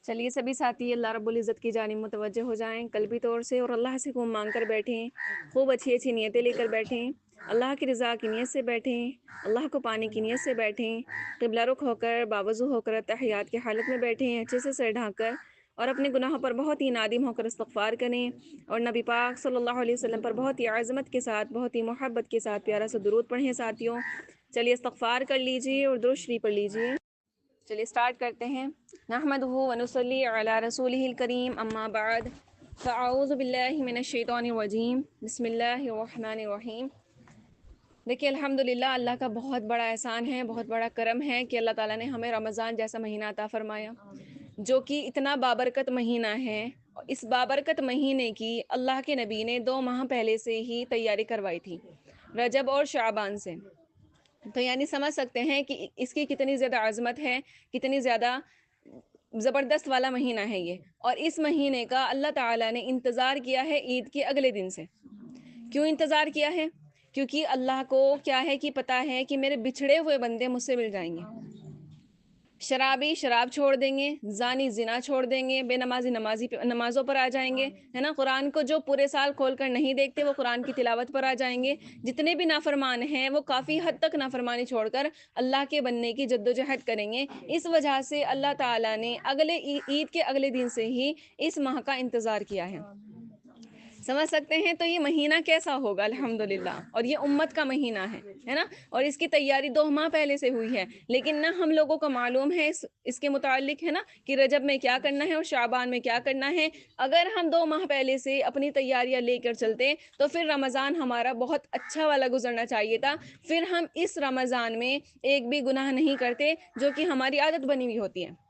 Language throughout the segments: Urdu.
چلیے سبھی ساتھی اللہ رب العزت کی جانب متوجہ ہو جائیں قلبی طور سے، اور اللہ سے خوب مانگ کر بیٹھیں، خوب اچھی اچھی نیتیں لے کر بیٹھیں، اللہ کی رضا کی نیت سے بیٹھیں، اللہ کو پانے کی نیت سے بیٹھیں، قبلہ رخ ہو کر باوضو ہو کر تحیات کی حالت میں بیٹھیں، اچھے سے سر ڈھانک کر، اور اپنے گناہوں پر بہت ہی نادم ہو کر استغفار کریں، اور نبی پاک صلی اللہ علیہ وسلم پر بہت ہی عظمت کے ساتھ، بہت ہی محبت کے ساتھ پیارا سا درود پڑھیں ساتھیوں۔ چلیے استغفار کر لیجئے اور درود شریف پڑھ لیجئے۔ چلیے سٹارٹ کرتے ہیں۔ نحمدہ ونصلی علی رسولہ الکریم، اما بعد، فاعوذ باللہ من الشیطان الرجیم، بسم اللہ الرحمن الرحیم۔ دیکھیے الحمدللہ اللہ کا بہت بڑا احسان ہے، بہت بڑا کرم ہے کہ اللہ تعالیٰ نے ہمیں رمضان جیسا مہینہ عطا فرمایا، جو کہ اتنا بابرکت مہینہ ہے۔ اس بابرکت مہینے کی اللہ کے نبی نے 2 ماہ پہلے سے ہی تیاری کروائی تھی، رجب اور شعبان سے۔ تو یعنی سمجھ سکتے ہیں کہ اس کی کتنی زیادہ عظمت ہے، کتنی زیادہ زبردست والا مہینہ ہے یہ۔ اور اس مہینے کا اللہ تعالیٰ نے انتظار کیا ہے عید کے اگلے دن سے۔ کیوں انتظار کیا ہے؟ کیونکہ اللہ کو کیا ہے کہ پتہ ہے کہ میرے بچھڑے ہوئے بندے مجھ سے مل جائیں گے۔ شرابی شراب چھوڑ دیں گے، زانی زنا چھوڑ دیں گے، بے نمازی نمازوں پر آ جائیں گے، ہے نا۔ قرآن کو جو پورے سال کھول کر نہیں دیکھتے وہ قرآن کی تلاوت پر آ جائیں گے۔ جتنے بھی نافرمان ہیں وہ کافی حد تک نافرمانی چھوڑ کر اللہ کے بننے کی جدوجہد کریں گے۔ اس وجہ سے اللہ تعالیٰ نے عید کے اگلے دن سے ہی اس ماہ کا انتظار کیا ہے۔ سمجھ سکتے ہیں؟ تو یہ مہینہ کیسا ہوگا الحمدللہ، اور یہ امت کا مہینہ ہے نا، اور اس کی تیاری 2 ماہ پہلے سے ہوئی ہے، لیکن نہ ہم لوگوں کو معلوم ہے اس کے متعلق، ہے نا، کہ رجب میں کیا کرنا ہے اور شعبان میں کیا کرنا ہے۔ اگر ہم 2 ماہ پہلے سے اپنی تیاریاں لے کر چلتے تو پھر رمضان ہمارا بہت اچھا والا گزرنا چاہیے تھا۔ پھر ہم اس رمضان میں ایک بھی گناہ نہیں کرتے، جو کہ ہماری عادت بنی ہوئی ہوتی ہے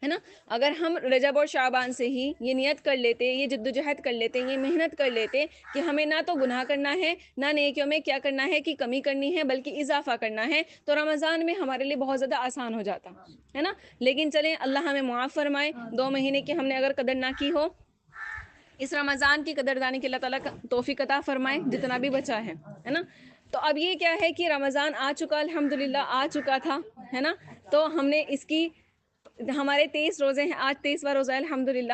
نا۔ اگر ہم رجب اور شعبان سے ہی یہ نیت کر لیتے، یہ جدوجہد کر لیتے، یہ محنت کر لیتے کہ ہمیں نہ تو گناہ کرنا ہے، نہ نیکیوں میں کیا کرنا ہے کہ کمی کرنی ہے بلکہ اضافہ کرنا ہے، تو رمضان میں ہمارے لیے بہت زیادہ آسان ہو جاتا ہے نا۔ لیکن چلیں اللہ ہمیں معاف فرمائے، 2 مہینے کی ہم نے اگر قدر نہ کی ہو، اس رمضان کی قدردانی کی اللہ تعالیٰ کا توفیق عطا فرمائے جتنا بھی بچا ہے نا۔ تو اب یہ کیا ہے کہ رمضان آ چکا، الحمدللہ آ چکا تھا، ہے نا۔ تو ہم نے اس کی ہمارے 23 روزے ہیں، آج 23واں روزہ ہے الحمدللہ۔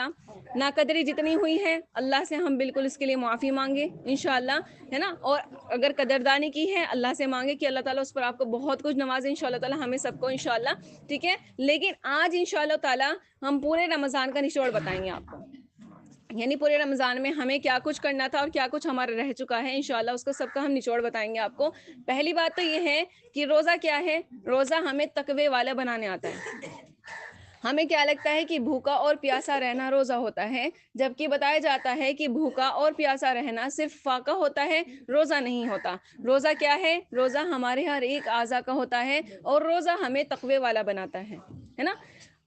ناقدری جتنی ہوئی ہے اللہ سے ہم بالکل اس کے لیے معافی مانگے انشاءاللہ، ہے نا۔ اور اگر قدردانی کی ہے اللہ سے مانگے کہ اللہ تعالیٰ اس پر آپ کو بہت کچھ نوازے انشاءاللہ تعالیٰ، ہمیں سب کو انشاءاللہ، ٹھیک ہے۔ لیکن آج انشاءاللہ تعالیٰ ہم پورے رمضان کا نچوڑ بتائیں گے آپ کو، یعنی پورے رمضان میں ہمیں کیا کچھ کرنا تھا اور کیا کچھ ہمارا رہ چکا ہے، انشاءاللہ اس کا سب کا ہم نچوڑ بتائیں گے آپ کو۔ پہلی بات تو یہ ہے کہ روزہ کیا ہے؟ روزہ ہمیں تقوی والا بنانے آتا ہے۔ ہمیں کیا لگتا ہے کہ بھوکا اور پیاسا رہنا روزہ ہوتا ہے، جبکہ بتایا جاتا ہے کہ بھوکا اور پیاسا رہنا صرف فاقہ ہوتا ہے، روزہ نہیں ہوتا۔ روزہ کیا ہے؟ روزہ ہمارے ہر ایک اعضاء کا ہوتا ہے، اور روزہ ہمیں تقوی والا بناتا ہے نا۔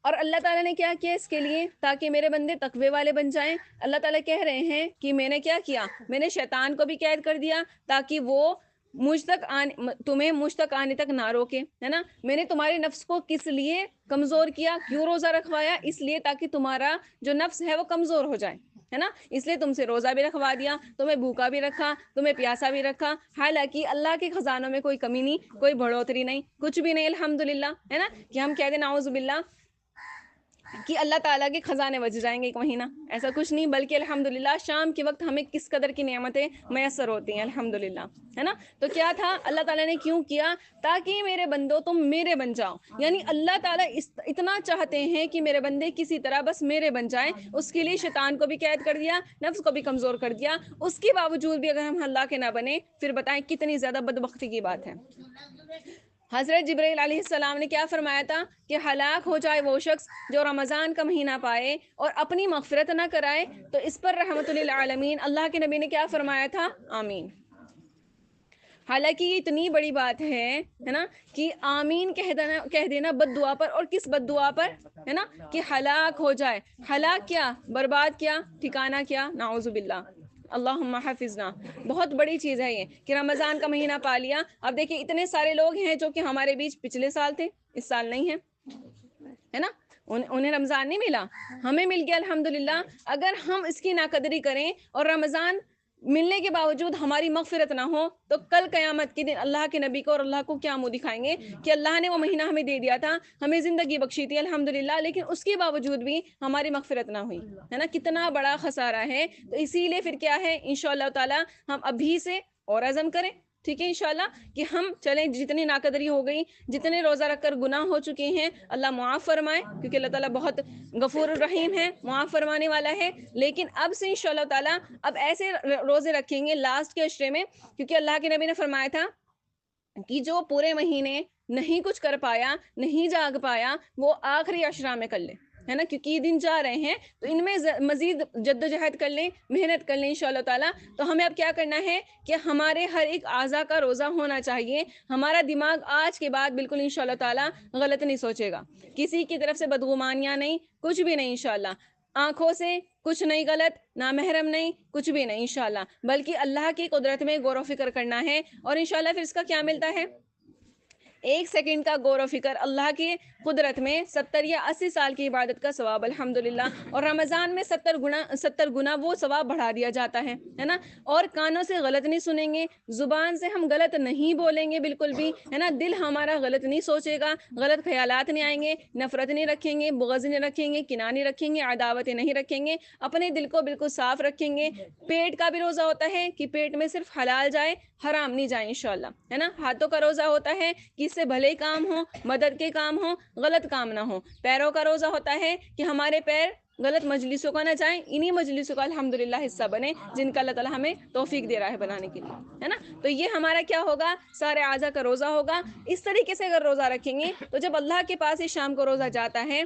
اور اللہ تعالیٰ نے کیا کیا اس کے لیے؟ تاکہ میرے بندے تقوی والے بن جائیں۔ اللہ تعالیٰ کہہ رہے ہیں کہ میں نے کیا کیا؟ میں نے شیطان کو بھی قید کر دیا تاکہ وہ تمہیں مجھ تک آنے تک نہ روکے، ہے نا۔ میں نے تمہارے نفس کو کس لیے کمزور کیا؟ کیوں روزہ رکھوایا؟ اس لیے تاکہ تمہارا جو نفس ہے وہ کمزور ہو جائے، ہے نا۔ اس لیے تم سے روزہ بھی رکھوا دیا، تمہیں بھوکا بھی رکھا، تمہیں پیاسا بھی رکھا۔ حالانکہ اللہ کے خزانوں میں کوئی کمی نہیں، کوئی بڑھوتری نہیں، کچھ بھی نہیں الحمدللہ، ہے نا۔ کہ ہم کہہ دیں نعوذ باللہ کہ اللہ تعالیٰ کے خزانے بچ جائیں گے ایک مہینہ، ایسا کچھ نہیں، بلکہ الحمدللہ شام کے وقت ہمیں کس قدر کی نعمتیں میسر ہوتی ہیں الحمدللہ، ہے نا۔ تو کیا تھا اللہ تعالیٰ نے کیوں کیا؟ تاکہ میرے بندوں تم میرے بن جاؤ، یعنی اللہ تعالیٰ اتنا چاہتے ہیں کہ میرے بندے کسی طرح بس میرے بن جائیں۔ اس کے لیے شیطان کو بھی قید کر دیا، نفس کو بھی کمزور کر دیا، اس کے باوجود بھی اگر ہم اللہ کے نہ بنے پھر بتائیں کتنی زیادہ بدبختی کی بات ہے۔ حضرت جبرائیل علیہ السلام نے کیا فرمایا تھا کہ ہلاک ہو جائے وہ شخص جو رمضان کا مہینہ پائے اور اپنی مغفرت نہ کرائے، تو اس پر رحمت للعالمین اللہ کے نبی نے کیا فرمایا تھا؟ آمین۔ حالانکہ یہ اتنی بڑی بات ہے نا کہ آمین کہہ دینا بد دعا پر، اور کس بد دعا پر؟ ہے نا، کہ ہلاک ہو جائے۔ ہلاک کیا؟ برباد کیا؟ ٹھکانہ کیا؟ نعوذ باللہ، اللہم حفظنا۔ بہت بڑی چیز ہے یہ کہ رمضان کا مہینہ پا لیا۔ اب دیکھیں اتنے سارے لوگ ہیں جو کہ ہمارے بیچ پچھلے سال تھے، اس سال نہیں ہیں، ہے نا۔ انہیں رمضان نہیں ملا، ہمیں مل گیا الحمدللہ۔ اگر ہم اس کی ناقدری کریں اور رمضان ملنے کے باوجود ہماری مغفرت نہ ہو تو کل قیامت کے دن اللہ کے نبی کو اور اللہ کو کیا منہ دکھائیں گے کہ اللہ نے وہ مہینہ ہمیں دے دیا تھا, ہمیں زندگی بخشی تھی الحمدللہ, لیکن اس کے باوجود بھی ہماری مغفرت نہ ہوئی, ہے نا, کتنا بڑا خسارہ ہے. تو اسی لیے پھر کیا ہے, انشاءاللہ تعالی ہم ابھی سے اور عزم کریں, ٹھیک ہے انشاءاللہ, کہ ہم چلیں, جتنی ناقدری ہو گئی, جتنے روزہ رکھ کر گناہ ہو چکے ہیں, اللہ معاف فرمائے, کیونکہ اللہ تعالیٰ بہت غفور الرحیم ہے, معاف فرمانے والا ہے. لیکن اب سے انشاءاللہ تعالیٰ اب ایسے روزے رکھیں گے لاسٹ کے عشرے میں, کیونکہ اللہ کے نبی نے فرمایا تھا کہ جو پورے مہینے نہیں کچھ کر پایا, نہیں جاگ پایا, وہ آخری عشرہ میں کر لے, ہے نا, کیونکہ یہ دن جا رہے ہیں تو ان میں مزید جد و جہد کر لیں, محنت کر لیں انشاءاللہ تعالیٰ. تو ہمیں اب کیا کرنا ہے کہ ہمارے ہر ایک اعضا کا روزہ ہونا چاہیے. ہمارا دماغ آج کے بعد بالکل انشاءاللہ تعالیٰ غلط نہیں سوچے گا, کسی کی طرف سے بدگمانیاں نہیں, کچھ بھی نہیں انشاءاللہ, آنکھوں سے کچھ نہیں غلط, نامحرم نہیں, کچھ بھی نہیں انشاءاللہ, بلکہ اللہ کی قدرت میں غور و فکر کرنا ہے. اور انشاءاللہ پھر اس کا کیا ملتا ہے, 1 سیکنڈ کا غور و فکر اللہ کی قدرت میں 70 یا 80 سال کی عبادت کا ثواب الحمدللہ. اور رمضان میں 70 گنا وہ ثواب بڑھا دیا جاتا ہے نا. اور کانوں سے غلط نہیں سنیں گے, زبان سے ہم غلط نہیں بولیں گے بالکل بھی, ہے نا, دل ہمارا غلط نہیں سوچے گا, غلط خیالات نہیں آئیں گے, نفرت نہیں رکھیں گے, بغض نہیں رکھیں گے, کناہ نہیں رکھیں گے, عداوتیں نہیں رکھیں گے, اپنے دل کو بالکل صاف رکھیں گے. پیٹ کا بھی روزہ ہوتا ہے کہ پیٹ میں صرف حلال جائے, حرام نہیں جائے انشاءاللہ, ہے نا. ہاتھوں کا روزہ ہوتا ہے کہ اس سے بھلے کام ہوں, مدد کے کام ہوں, غلط کام نہ ہوں. پیروں کا روزہ ہوتا ہے کہ ہمارے پیر غلط مجلسوں کا نہ جائیں, انہی مجلسوں کا الحمدللہ حصہ بنے جن کا اللہ تعالیٰ ہمیں توفیق دے رہا ہے بنانے کے لیے, ہے نا. تو یہ ہمارا کیا ہوگا, سارے اعضا کا روزہ ہوگا. اس طریقے سے اگر روزہ رکھیں گے تو جب اللہ کے پاس یہ شام کو روزہ جاتا ہے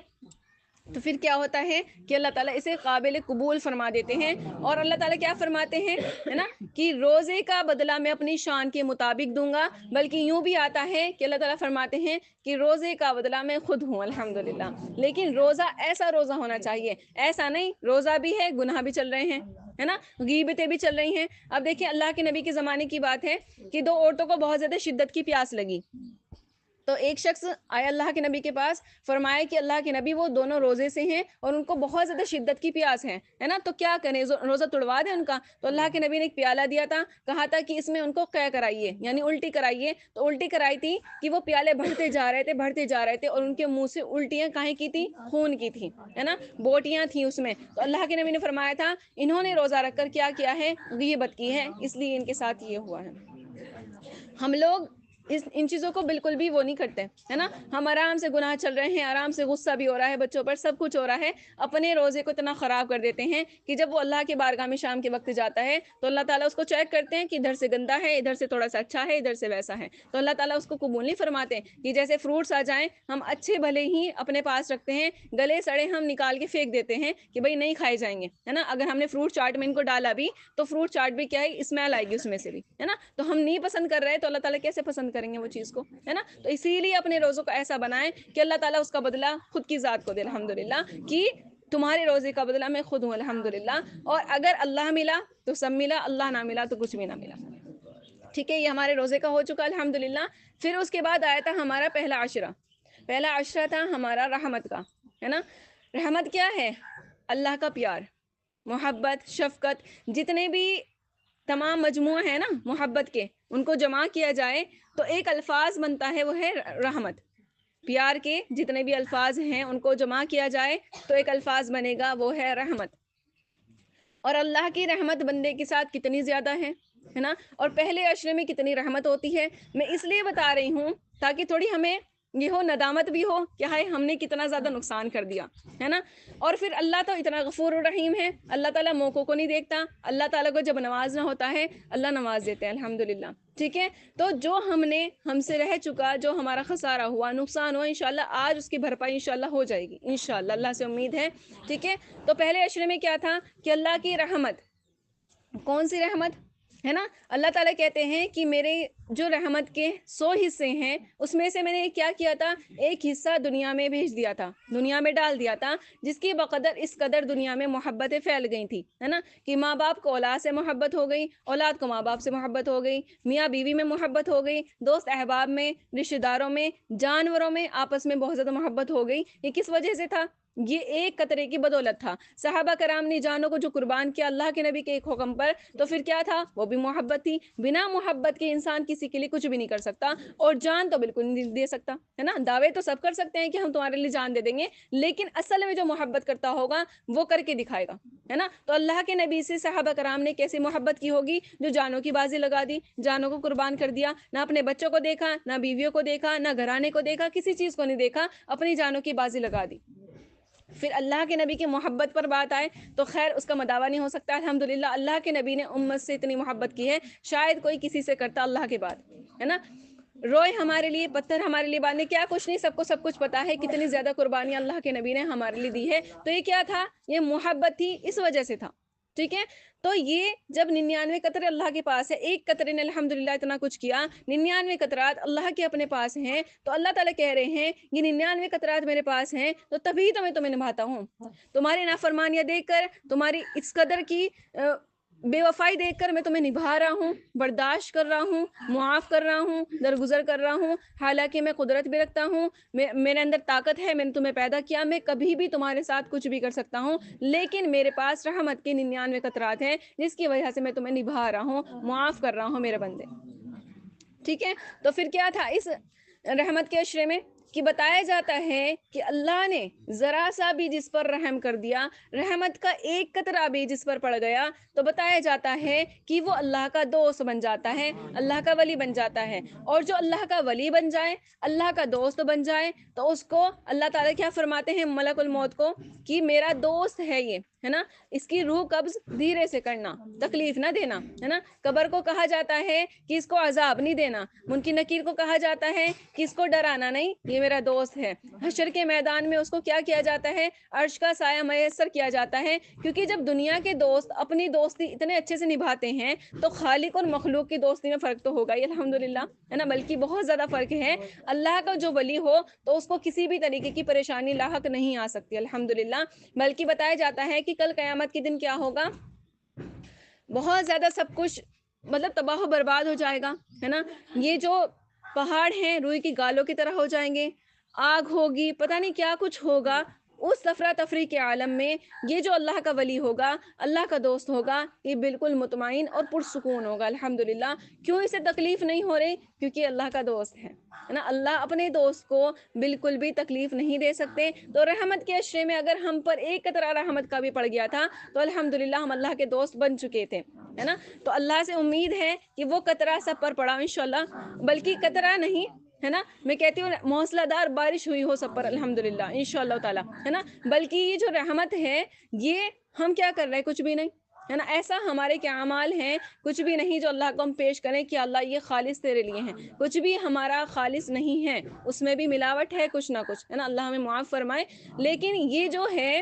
تو پھر کیا ہوتا ہے کہ اللہ تعالیٰ اسے قابل قبول فرما دیتے ہیں. اور اللہ تعالیٰ کیا فرماتے ہیں, ہے نا, کہ روزے کا بدلہ میں اپنی شان کے مطابق دوں گا. بلکہ یوں بھی آتا ہے کہ اللہ تعالیٰ فرماتے ہیں کہ روزے کا بدلہ میں خود ہوں الحمدللہ. لیکن روزہ ایسا روزہ ہونا چاہیے, ایسا نہیں روزہ بھی ہے گناہ بھی چل رہے ہیں, ہے نا, غیبتیں بھی چل رہی ہیں. اب دیکھیں اللہ کے نبی کے زمانے کی بات ہے کہ 2 عورتوں کو بہت زیادہ شدت کی پیاس لگی, تو ایک شخص آیا اللہ کے نبی کے پاس, فرمایا کہ اللہ کے نبی وہ دونوں روزے سے ہیں اور ان کو بہت زیادہ شدت کی پیاس ہے نا, تو کیا کریں, روزہ توڑوا دیں ان کا. تو اللہ کے نبی نے ایک پیالہ دیا تھا, کہا تھا کہ اس میں ان کو قے کرائیے, یعنی الٹی کرائیے. تو الٹی کرائی تھی کہ وہ پیالے بڑھتے جا رہے تھے اور ان کے منہ سے الٹیاں کاہیں کی تھی, خون کی تھی, ہے نا, بوٹیاں تھیں اس میں. تو اللہ کے نبی نے فرمایا تھا انہوں نے روزہ رکھ کر کیا کیا ہے, غیبت کی ہے, اس لیے ان کے ساتھ یہ ہوا ہے. ہم لوگ ان چیزوں کو بالکل بھی وہ نہیں کرتے, ہے نا. ہم آرام سے گناہ چل رہے ہیں, آرام سے غصہ بھی ہو رہا ہے بچوں پر, سب کچھ ہو رہا ہے, اپنے روزے کو اتنا خراب کر دیتے ہیں کہ جب وہ اللہ کے بارگاہ میں شام کے وقت جاتا ہے تو اللہ تعالیٰ اس کو چیک کرتے ہیں کہ ادھر سے گندا ہے, ادھر سے تھوڑا سا اچھا ہے, ادھر سے ویسا ہے. تو اللہ تعالیٰ اس کو قبول نہیں فرماتے. کہ جیسے فروٹس آ جائیں, ہم اچھے بھلے ہی اپنے پاس رکھتے ہیں, گلے سڑے ہم نکال کے پھینک دیتے ہیں کہ بھائی نہیں کھائے جائیں گے, ہے نا. اگر ہم نے فروٹ چاٹ میں ان کو ڈالا بھی تو فروٹ چاٹ بھی کیا ہے, اسمیل آئے گی اس میں سے بھی, ہے نا. تو ہم نہیں پسند کر رہے تو اللہ تعالیٰ کیسے پسند کریں گے وہ چیز کو, ہے نا. تو اسی لیے اپنے روزوں کو ایسا بنائیں کہ اللہ تعالیٰ اس کا بدلہ خود کی ذات کو دے الحمدللہ, کہ تمہارے روزے کا بدلہ میں خود ہوں الحمدللہ. اور اگر اللہ ملا تو سب ملا, اللہ نہ ملا تو کچھ بھی نہ ملا. ٹھیک ہے, یہ ہمارے روزے کا ہو چکا الحمدللہ. پھر اس کے بعد آیا تھا ہمارا پہلا عشرہ تھا ہمارا رحمت کا, ہے نا. رحمت کیا ہے, اللہ کا پیار, محبت, شفقت, جتنے بھی تمام مجموعہ ہے نا محبت کے, ان کو جمع کیا جائے تو ایک الفاظ بنتا ہے, وہ ہے رحمت. پیار کے جتنے بھی الفاظ ہیں ان کو جمع کیا جائے تو ایک الفاظ بنے گا, وہ ہے رحمت. اور اللہ کی رحمت بندے کے ساتھ کتنی زیادہ ہے نا. اور پہلے عشرے میں کتنی رحمت ہوتی ہے, میں اس لیے بتا رہی ہوں تاکہ تھوڑی ہمیں یہ ہو, ندامت بھی ہو کہ ہائے ہم نے کتنا زیادہ نقصان کر دیا, ہے نا. اور پھر اللہ تو اتنا غفور الرحیم ہے, اللہ تعالیٰ موقعوں کو نہیں دیکھتا. اللہ تعالیٰ کو جب نوازنا ہوتا ہے اللہ نواز دیتے ہیں الحمدللہ. ٹھیک ہے, تو جو ہم سے رہ چکا, جو ہمارا خسارہ ہوا, نقصان ہوا, انشاءاللہ آج اس کی بھرپائی انشاءاللہ ہو جائے گی انشاءاللہ, اللہ سے امید ہے. ٹھیک ہے, تو پہلے عشرے میں کیا تھا کہ اللہ کی رحمت. کون سی رحمت, ہے نا. اللہ تعالیٰ کہتے ہیں کہ میرے جو رحمت کے 100 حصے ہیں اس میں سے میں نے کیا کیا تھا، ایک حصہ دنیا میں بھیج دیا تھا، دنیا میں ڈال دیا تھا، جس کی بقدر اس قدر دنیا میں محبتیں پھیل گئی تھی، ہے نا، کہ ماں باپ کو اولاد سے محبت ہو گئی، اولاد کو ماں باپ سے محبت ہو گئی، میاں بیوی میں محبت ہو گئی، دوست احباب میں، رشتہ داروں میں، جانوروں میں آپس میں بہت زیادہ محبت ہو گئی۔ یہ کس وجہ سے تھا؟ یہ ایک قطرے کی بدولت تھا۔ صحابہ کرام نے جانوں کو جو قربان کیا اللہ کے نبی کے ایک حکم پر، تو پھر کیا تھا؟ وہ بھی محبت تھی۔ بنا محبت کے انسان کسی کے لیے کچھ بھی نہیں کر سکتا، اور جان تو بالکل نہیں دے سکتا، ہے نا۔ دعوے تو سب کر سکتے ہیں کہ ہم تمہارے لیے جان دے دیں گے، لیکن اصل میں جو محبت کرتا ہوگا وہ کر کے دکھائے گا، ہے نا۔ تو اللہ کے نبی سے صحابہ کرام نے کیسی محبت کی ہوگی؟ جو جانوں کی بازی لگا دی، جانوں کو قربان کر دیا، نہ اپنے بچوں کو دیکھا، نہ بیویوں کو دیکھا، نہ گھرانے کو دیکھا، کسی چیز کو نہیں دیکھا، اپنی جانوں کی بازی لگا دی۔ پھر اللہ کے نبی کی محبت پر بات آئے تو خیر اس کا مداوع نہیں ہو سکتا۔ الحمدللہ اللہ کے نبی نے امت سے اتنی محبت کی ہے، شاید کوئی کسی سے کرتا اللہ کے بعد، ہے نا۔ روئے ہمارے لیے، پتھر ہمارے لیے باندھے، کیا کچھ نہیں، سب کو سب کچھ پتا ہے کتنی زیادہ قربانیاں اللہ کے نبی نے ہمارے لیے دی ہے۔ تو یہ کیا تھا؟ یہ محبت تھی، اس وجہ سے تھا، ٹھیک ہے۔ تو یہ جب 99 قطرے اللہ کے پاس ہے، ایک قطرے نے الحمدللہ اتنا کچھ کیا، 99 قطرات اللہ کے اپنے پاس ہیں، تو اللہ تعالیٰ کہہ رہے ہیں یہ 99 قطرات میرے پاس ہیں، تو تبھی تو میں تمہیں نبھاتا ہوں۔ تمہاری نافرمانیاں دیکھ کر، تمہاری اس قدر کی بے وفائی دیکھ کر میں تمہیں نبھا رہا ہوں، برداشت کر رہا ہوں، معاف کر رہا ہوں، درگزر کر رہا ہوں، حالانکہ میں قدرت بھی رکھتا ہوں، میرے اندر طاقت ہے، میں نے تمہیں پیدا کیا، میں کبھی بھی تمہارے ساتھ کچھ بھی کر سکتا ہوں، لیکن میرے پاس رحمت کے 99 قطرات ہیں، جس کی وجہ سے میں تمہیں نبھا رہا ہوں، معاف کر رہا ہوں میرے بندے، ٹھیک ہے۔ تو پھر کیا تھا اس رحمت کے عشرے میں کہ بتایا جاتا ہے کہ اللہ نے ذرا سا بھی جس پر رحم کر دیا، رحمت کا ایک قطرہ بھی جس پر پڑ گیا، تو بتایا جاتا ہے کہ وہ اللہ کا دوست بن جاتا ہے، اللہ کا ولی بن جاتا ہے۔ اور جو اللہ کا ولی بن جائے، اللہ کا دوست بن جائے، تو اس کو اللہ تعالیٰ کیا فرماتے ہیں ملک الموت کو کہ میرا دوست ہے یہ، ہے نا، اس کی روح قبض دھیرے سے کرنا، تکلیف نہ دینا، ہے نا۔ قبر کو کہا جاتا ہے کہ اس کو عذاب نہیں دینا، منکر نکیر کو کہا جاتا ہے کہ اس کو ڈرانا نہیں، یہ میرا دوست ہے۔ حشر کے میدان میں اس کو کیا کیا جاتا ہے؟ عرش کا سایہ میسر کیا جاتا ہے، کیونکہ جب دنیا کے دوست اپنی دوستی اتنے اچھے سے نبھاتے ہیں تو خالق اور مخلوق کی دوستی میں فرق تو ہوگا ہی الحمدللہ، ہے نا، بلکہ بہت زیادہ فرق ہے۔ اللہ کا جو ولی ہو تو اس کو کسی بھی طریقے کی پریشانی لاحق نہیں آ سکتی الحمدللہ، بلکہ بتایا جاتا ہے کہ کل قیامت کے دن کیا ہوگا؟ بہت زیادہ سب کچھ مطلب تباہ و برباد ہو جائے گا، ہے نا۔ یہ جو پہاڑ ہیں روئی کی گالوں کی طرح ہو جائیں گے، آگ ہوگی، پتہ نہیں کیا کچھ ہوگا۔ اس افراتفری کے عالم میں یہ جو اللہ کا ولی ہوگا، اللہ کا دوست ہوگا، یہ بالکل مطمئن اور پرسکون ہوگا الحمدللہ۔ کیوں اسے تکلیف نہیں ہو رہی؟ کیونکہ اللہ کا دوست ہے نا۔ اللہ اپنے دوست کو بالکل بھی تکلیف نہیں دے سکتے۔ تو رحمت کے عشرے میں اگر ہم پر ایک قطرہ رحمت کا بھی پڑ گیا تھا تو الحمدللہ ہم اللہ کے دوست بن چکے تھے، ہے نا۔ تو اللہ سے امید ہے کہ وہ قطرہ سب پر پڑا انشاءاللہ، بلکہ قطرہ نہیں، ہے نا، میں کہتی ہوں موسلا دار بارش ہوئی ہو سب پر الحمدللہ انشاءاللہ تعالی، ہے نا۔ بلکہ یہ جو رحمت ہے یہ ہم کیا کر رہے ہیں؟ کچھ بھی نہیں، ہے نا۔ ایسا ہمارے کیا اعمال ہیں؟ کچھ بھی نہیں جو اللہ کو ہم پیش کریں کہ اللہ یہ خالص تیرے لیے ہیں، کچھ بھی ہمارا خالص نہیں ہے، اس میں بھی ملاوٹ ہے کچھ نہ کچھ، ہے نا۔ اللہ ہمیں معاف فرمائے۔ لیکن یہ جو ہے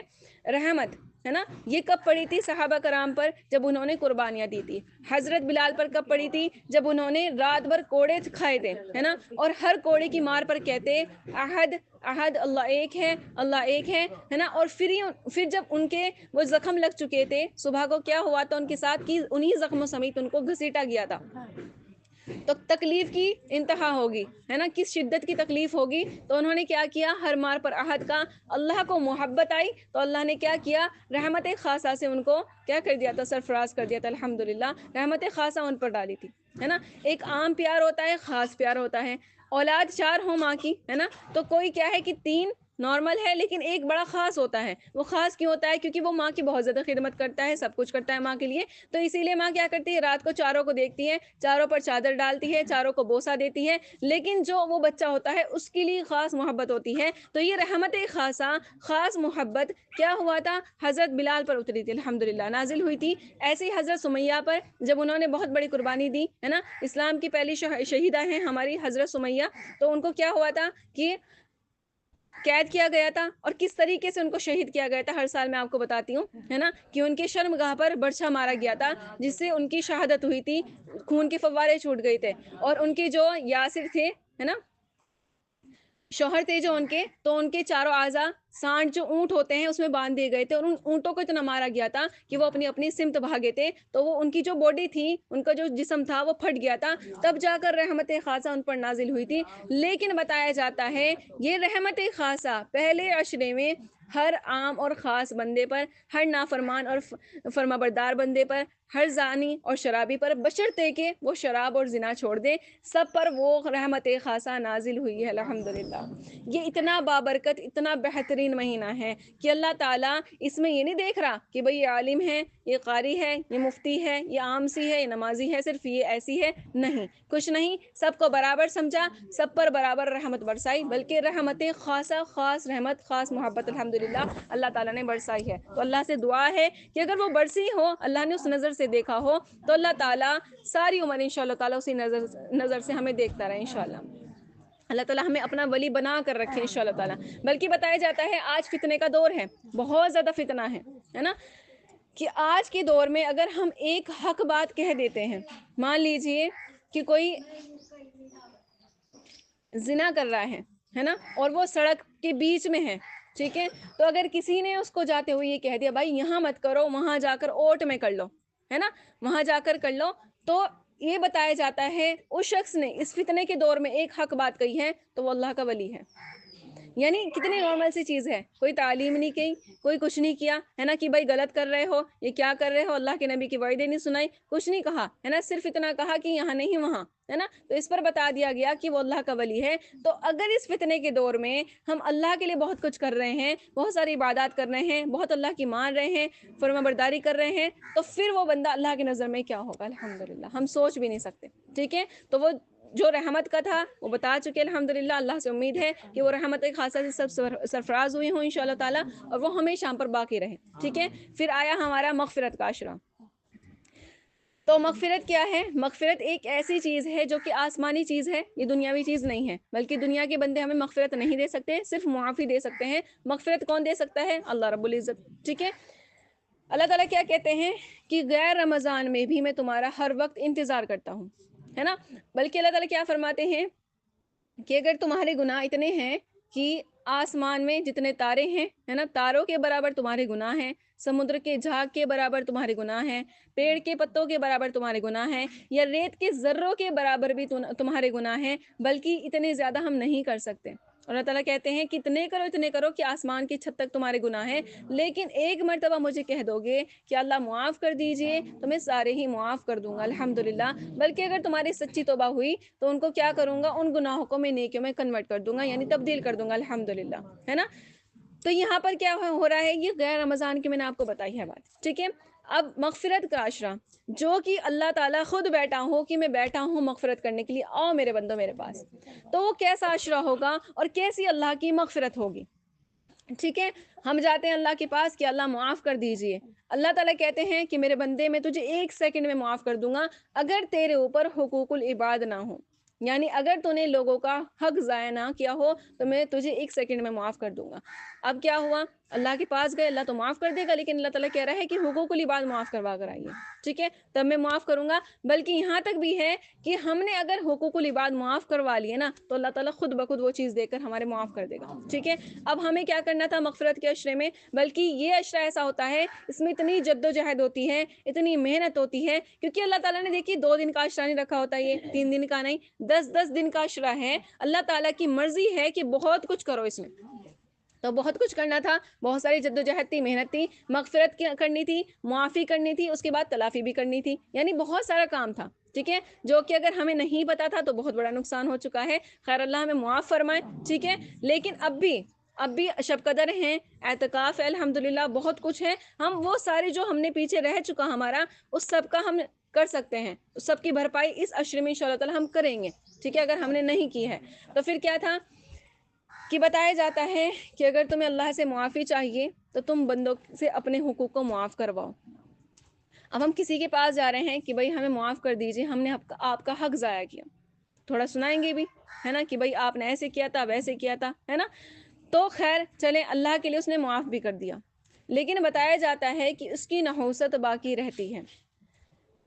رحمت، ہے نا، یہ کب پڑی تھی صحابہ کرام پر؟ جب انہوں نے قربانیاں دی تھی۔ حضرت بلال پر کب پڑی تھی؟ جب انہوں نے رات بھر کوڑے کھائے تھے، ہے نا، اور ہر کوڑے کی مار پر کہتے احد احد، اللہ ایک ہے، اللہ ایک ہے نا۔ اور پھر جب ان کے وہ زخم لگ چکے تھے، صبح کو کیا ہوا تھا ان کے ساتھ کہ انہی زخموں سمیت ان کو گھسیٹا گیا تھا، تو تکلیف کی انتہا ہوگی، ہے نا، کس شدت کی تکلیف ہوگی۔ تو انہوں نے کیا کیا؟ ہر مار پر احد کا، اللہ کو محبت آئی تو اللہ نے کیا کیا؟ رحمت خاصہ سے ان کو کیا کر دیا تھا؟ سرفراز کر دیا تھا الحمدللہ، رحمت خاصہ ان پر ڈالی تھی، ہے نا۔ ایک عام پیار ہوتا ہے، خاص پیار ہوتا ہے۔ اولاد 4 ہو ماں کی، ہے نا، تو کوئی کیا ہے کہ 3 نارمل ہے لیکن ایک بڑا خاص ہوتا ہے۔ وہ خاص کیوں ہوتا ہے؟ کیونکہ وہ ماں کی بہت زیادہ خدمت کرتا ہے، سب کچھ کرتا ہے ماں کے لیے، تو اسی لیے ماں کیا کرتی ہے؟ رات کو چاروں کو دیکھتی ہے، چاروں پر چادر ڈالتی ہے، چاروں کو بوسہ دیتی ہے، لیکن جو وہ بچہ ہوتا ہے اس کے لیے خاص محبت ہوتی ہے۔ تو یہ رحمت خاصہ، خاص محبت کیا ہوا تھا؟ حضرت بلال پر اتری تھی الحمدللہ، نازل ہوئی تھی۔ ایسے ہی حضرت سمیہ پر جب انہوں نے بہت بڑی قربانی دی، ہے نا، اسلام کی پہلی شہیدہ ہیں ہماری حضرت سمیہ، تو ان کو کیا ہوا تھا کہ قید کیا گیا تھا اور کس طریقے سے ان کو شہید کیا گیا تھا، ہر سال میں آپ کو بتاتی ہوں، ہے نا، کہ ان کے شرمگاہ پر برچھا مارا گیا تھا جس سے ان کی شہادت ہوئی تھی، خون کے فوارے چھوٹ گئے تھے، اور ان کے جو یاسر تھے، ہے نا، شوہر تھے جو ان کے، تو ان کے چاروں اعضاء سانڈ جو اونٹ ہوتے ہیں اس میں باندھ دیے گئے تھے، اور ان اونٹوں کو اتنا مارا گیا تھا کہ وہ اپنی اپنی سمت بھاگے تھے، تو وہ ان کی جو باڈی تھی، ان کا جو جسم تھا وہ پھٹ گیا تھا، تب جا کر رحمت خاصہ ان پر نازل ہوئی تھی۔ لیکن بتایا جاتا ہے یہ رحمت خاصہ پہلے عشرے میں ہر عام اور خاص بندے پر، ہر نافرمان اور فرمانبردار بندے پر، ہر زانی اور شرابی پر، بشرطے کہ وہ شراب اور زنا چھوڑ دے، سب پر وہ رحمت خاصہ نازل ہوئی ہے الحمدللہ۔ یہ اتنا بابرکت، اتنا بہترین مہینہ ہے کہ اللہ تعالیٰ اس میں یہ نہیں دیکھ رہا کہ بھئی یہ عالم ہے، یہ قاری ہے، یہ مفتی ہے، یہ عام سی ہے، یہ نمازی ہے، صرف یہ ایسی ہے، نہیں، کچھ نہیں، سب کو برابر سمجھا، سب پر برابر رحمت برسائی، بلکہ رحمت خاصہ، خاص رحمت، خاص محبت الحمدللہ اللہ تعالیٰ نے برسائی ہے۔ تو اللہ سے دعا ہے کہ اگر وہ برسی ہو، اللہ نے اس نظر سے دیکھا ہو، تو اللہ تعالیٰ ساری عمر انشاءاللہ تعالیٰ اسی نظر سے ہمیں دیکھتا رہے انشاءاللہ۔ اللہ تعالیٰ ہمیں اپنا ولی بنا کر رکھے انشاءاللہ تعالیٰ۔ بلکہ بتایا جاتا ہے آج فتنے کا دور ہے، بہت زیادہ فتنہ ہے نا، کہ آج کے دور میں اگر ہم ایک حق بات کہہ دیتے ہیں، مان لیجئے کہ کوئی زنا کر رہا ہے نا، اور وہ سڑک کے بیچ میں ہے، ٹھیک ہے، تو اگر کسی نے اس کو جاتے ہوئے یہ کہہ دیا بھائی یہاں مت کرو، وہاں جا کر اوٹ میں کر لو، ہے نا، وہاں جا کر کر لو، تو یہ بتایا جاتا ہے اس شخص نے اس فتنے کے دور میں ایک حق بات کہی ہے تو وہ اللہ کا ولی ہے۔ یعنی کتنی نارمل سی چیز ہے، کوئی تعلیم نہیں کی، کوئی کچھ نہیں کیا، ہے نا، کہ بھائی غلط کر رہے ہو، یہ کیا کر رہے ہو، اللہ کے نبی کی وعدیں نہیں سنائی، کچھ نہیں کہا، ہے نا، صرف اتنا کہا کہ یہاں نہیں وہاں، ہے نا، تو اس پر بتا دیا گیا کہ وہ اللہ کا ولی ہے۔ تو اگر اس فتنے کے دور میں ہم اللہ کے لیے بہت کچھ کر رہے ہیں، بہت ساری عبادات کر رہے ہیں، بہت اللہ کی مان رہے ہیں، فرما برداری کر رہے ہیں، تو پھر وہ بندہ اللہ کی نظر میں کیا ہوگا الحمدللہ، ہم سوچ بھی نہیں سکتے، ٹھیک ہے۔ تو وہ جو رحمت کا تھا وہ بتا چکے الحمدللہ، اللہ سے امید ہے کہ وہ رحمت خاصہ سے سب سرفراز ہوئی ہوں انشاءاللہ تعالیٰ، اور وہ ہمیشہ ہم پر باقی رہے، ٹھیک ہے۔ پھر آیا ہمارا مغفرت کا عشرہ۔ تو مغفرت کیا ہے؟ مغفرت ایک ایسی چیز ہے جو کہ آسمانی چیز ہے، یہ دنیاوی چیز نہیں ہے، بلکہ دنیا کے بندے ہمیں مغفرت نہیں دے سکتے، صرف معافی دے سکتے ہیں۔ مغفرت کون دے سکتا ہے؟ اللہ رب العزت، ٹھیک ہے۔ اللہ تعالیٰ کیا کہتے ہیں کہ غیر رمضان میں بھی میں تمہارا ہر وقت انتظار کرتا ہوں، ہے نا، بلکہ اللہ تعالیٰ کیا فرماتے ہیں کہ اگر تمہارے گناہ اتنے ہیں کہ آسمان میں جتنے تارے ہیں، ہے نا، تاروں کے برابر تمہارے گناہ ہیں، سمندر کے جھاگ کے برابر تمہارے گناہ ہیں، پیڑ کے پتوں کے برابر تمہارے گناہ ہیں، یا ریت کے ذروں کے برابر بھی تمہارے گناہ ہیں، بلکہ اتنے زیادہ ہم نہیں کر سکتے۔ اور اللہ تعالیٰ کہتے ہیں کہ اتنے کرو کہ آسمان کی چھت تک تمہارے گناہ ہیں، لیکن ایک مرتبہ مجھے کہہ دو گے کہ اللہ معاف کر دیجئے تو میں سارے ہی معاف کر دوں گا الحمدللہ۔ بلکہ اگر تمہاری سچی توبہ ہوئی تو ان کو کیا کروں گا، ان گناہوں کو میں نیکیوں میں کنورٹ کر دوں گا، یعنی تبدیل کر دوں گا الحمدللہ، ہے نا۔ تو یہاں پر کیا ہو رہا ہے، یہ غیر رمضان کی میں نے آپ کو بتائی ہے بات، ٹھیک ہے۔ اب مغفرت کا عشرہ، جو کہ اللہ تعالیٰ خود بیٹھا ہو کہ میں بیٹھا ہوں مغفرت کرنے کے لیے، آؤ میرے بندو میرے پاس، تو وہ کیسا عشرہ ہوگا اور کیسی اللہ کی مغفرت ہوگی، ٹھیک ہے۔ ہم جاتے ہیں اللہ کے پاس کہ اللہ معاف کر دیجئے، اللہ تعالیٰ کہتے ہیں کہ میرے بندے میں تجھے 1 سیکنڈ میں معاف کر دوں گا اگر تیرے اوپر حقوق العباد نہ ہو، یعنی اگر تو نے لوگوں کا حق ضائع نہ کیا ہو تو میں تجھے 1 سیکنڈ میں معاف کر دوں گا۔ اب کیا ہوا، اللہ کے پاس گئے، اللہ تو معاف کر دے گا، لیکن اللہ تعالیٰ کہہ رہا ہے کہ حقوق العباد معاف کروا کر آئیے، ٹھیک ہے، تب میں معاف کروں گا۔ بلکہ یہاں تک بھی ہے کہ ہم نے اگر حقوق العباد معاف کروا لیے نا تو اللہ تعالیٰ خود بخود وہ چیز دے کر ہمارے معاف کر دے گا، ٹھیک ہے۔ اب ہمیں کیا کرنا تھا مغفرت کے عشرے میں، بلکہ یہ عشرہ ایسا ہوتا ہے، اس میں اتنی جد و جہد ہوتی ہے، اتنی محنت ہوتی ہے، کیونکہ اللہ تعالیٰ نے دیکھیے 2 دن کا عشرہ نہیں رکھا ہوتا، یہ 3 دن کا نہیں، 10 دن کا عشرہ ہے۔ اللہ تعالیٰ کی مرضی ہے کہ بہت کچھ کرو اس میں، تو بہت کچھ کرنا تھا، بہت ساری جد و جہد تھی، محنت تھی، مغفرت کرنی تھی، معافی کرنی تھی، اس کے بعد تلافی بھی کرنی تھی، یعنی بہت سارا کام تھا، ٹھیک ہے، جو کہ اگر ہمیں نہیں پتا تھا تو بہت بڑا نقصان ہو چکا ہے۔ خیر اللہ ہمیں معاف فرمائے، ٹھیک ہے۔ لیکن اب بھی شب قدر ہیں، اعتکاف ہے الحمدللہ، بہت کچھ ہے، ہم وہ سارے جو ہم نے پیچھے رہ چکا ہمارا، اس سب کا ہم کر سکتے ہیں، اس سب کی بھرپائی اس عشرے میں انشاءاللہ تعالی ہم کریں گے، ٹھیک ہے، اگر ہم نے نہیں کی ہے تو پھر کیا تھا کہ بتایا جاتا ہے کہ اگر تمہیں اللہ سے معافی چاہیے تو تم بندوں سے اپنے حقوق کو معاف کرواؤ۔ اب ہم کسی کے پاس جا رہے ہیں کہ بھئی ہمیں معاف کر دیجئے، ہم نے آپ کا حق ضائع کیا، تھوڑا سنائیں گے بھی، ہے نا، کہ بھئی آپ نے ایسے کیا تھا ویسے کیا تھا، ہے نا، تو خیر چلیں اللہ کے لیے اس نے معاف بھی کر دیا، لیکن بتایا جاتا ہے کہ اس کی نحوست باقی رہتی ہے۔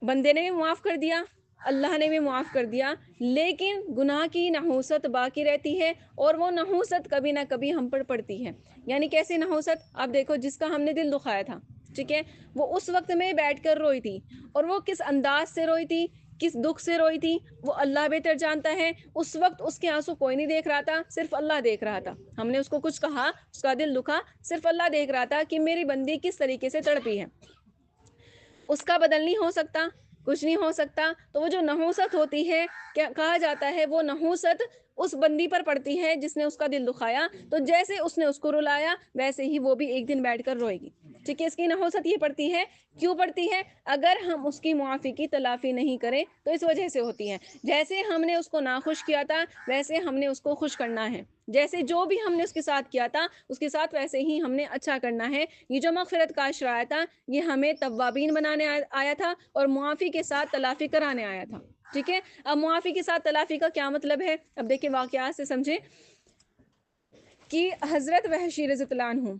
بندے نے بھی معاف کر دیا، اللہ نے بھی معاف کر دیا، لیکن گناہ کی نحوست باقی رہتی ہے، اور وہ نحوست کبھی نہ کبھی ہم پر پڑتی ہے۔ یعنی کیسی نحوست؟ آپ دیکھو، جس کا ہم نے دل دکھایا تھا، ٹھیک ہے، وہ اس وقت میں بیٹھ کر روئی تھی، اور وہ کس انداز سے روئی تھی، کس دکھ سے روئی تھی، وہ اللہ بہتر جانتا ہے۔ اس وقت اس کے آنسو کوئی نہیں دیکھ رہا تھا، صرف اللہ دیکھ رہا تھا۔ ہم نے اس کو کچھ کہا، اس کا دل دکھا، صرف اللہ دیکھ رہا تھا کہ میری بندی کس طریقے سے تڑپی ہے۔ اس کا بدل نہیں ہو سکتا، کچھ نہیں ہو سکتا۔ تو وہ جو نحوست ہوتی ہے، کہا جاتا ہے وہ نحوست اس بندی پر پڑتی ہے جس نے اس کا دل دکھایا، تو جیسے اس نے اس کو رلایا ویسے ہی وہ بھی ایک دن بیٹھ کر روئے گی، ٹھیک ہے۔ اس کی نحوست یہ پڑتی ہے، کیوں پڑتی ہے؟ اگر ہم اس کی معافی کی تلافی نہیں کریں تو اس وجہ سے ہوتی ہے۔ جیسے ہم نے اس کو ناخوش کیا تھا ویسے ہم نے اس کو خوش کرنا ہے، جیسے جو بھی ہم نے اس کے ساتھ کیا تھا اس کے ساتھ ویسے ہی ہم نے اچھا کرنا ہے۔ یہ جو مغفرت کا عشرہ آیا تھا، یہ ہمیں توابین بنانے آیا تھا اور معافی کے ساتھ تلافی کرانے آیا تھا، ٹھیک ہے۔ اب معافی کے ساتھ تلافی کا کیا مطلب ہے؟ اب دیکھیں واقعات سے سمجھیں کہ حضرت وحشی رضی اللہ عنہ،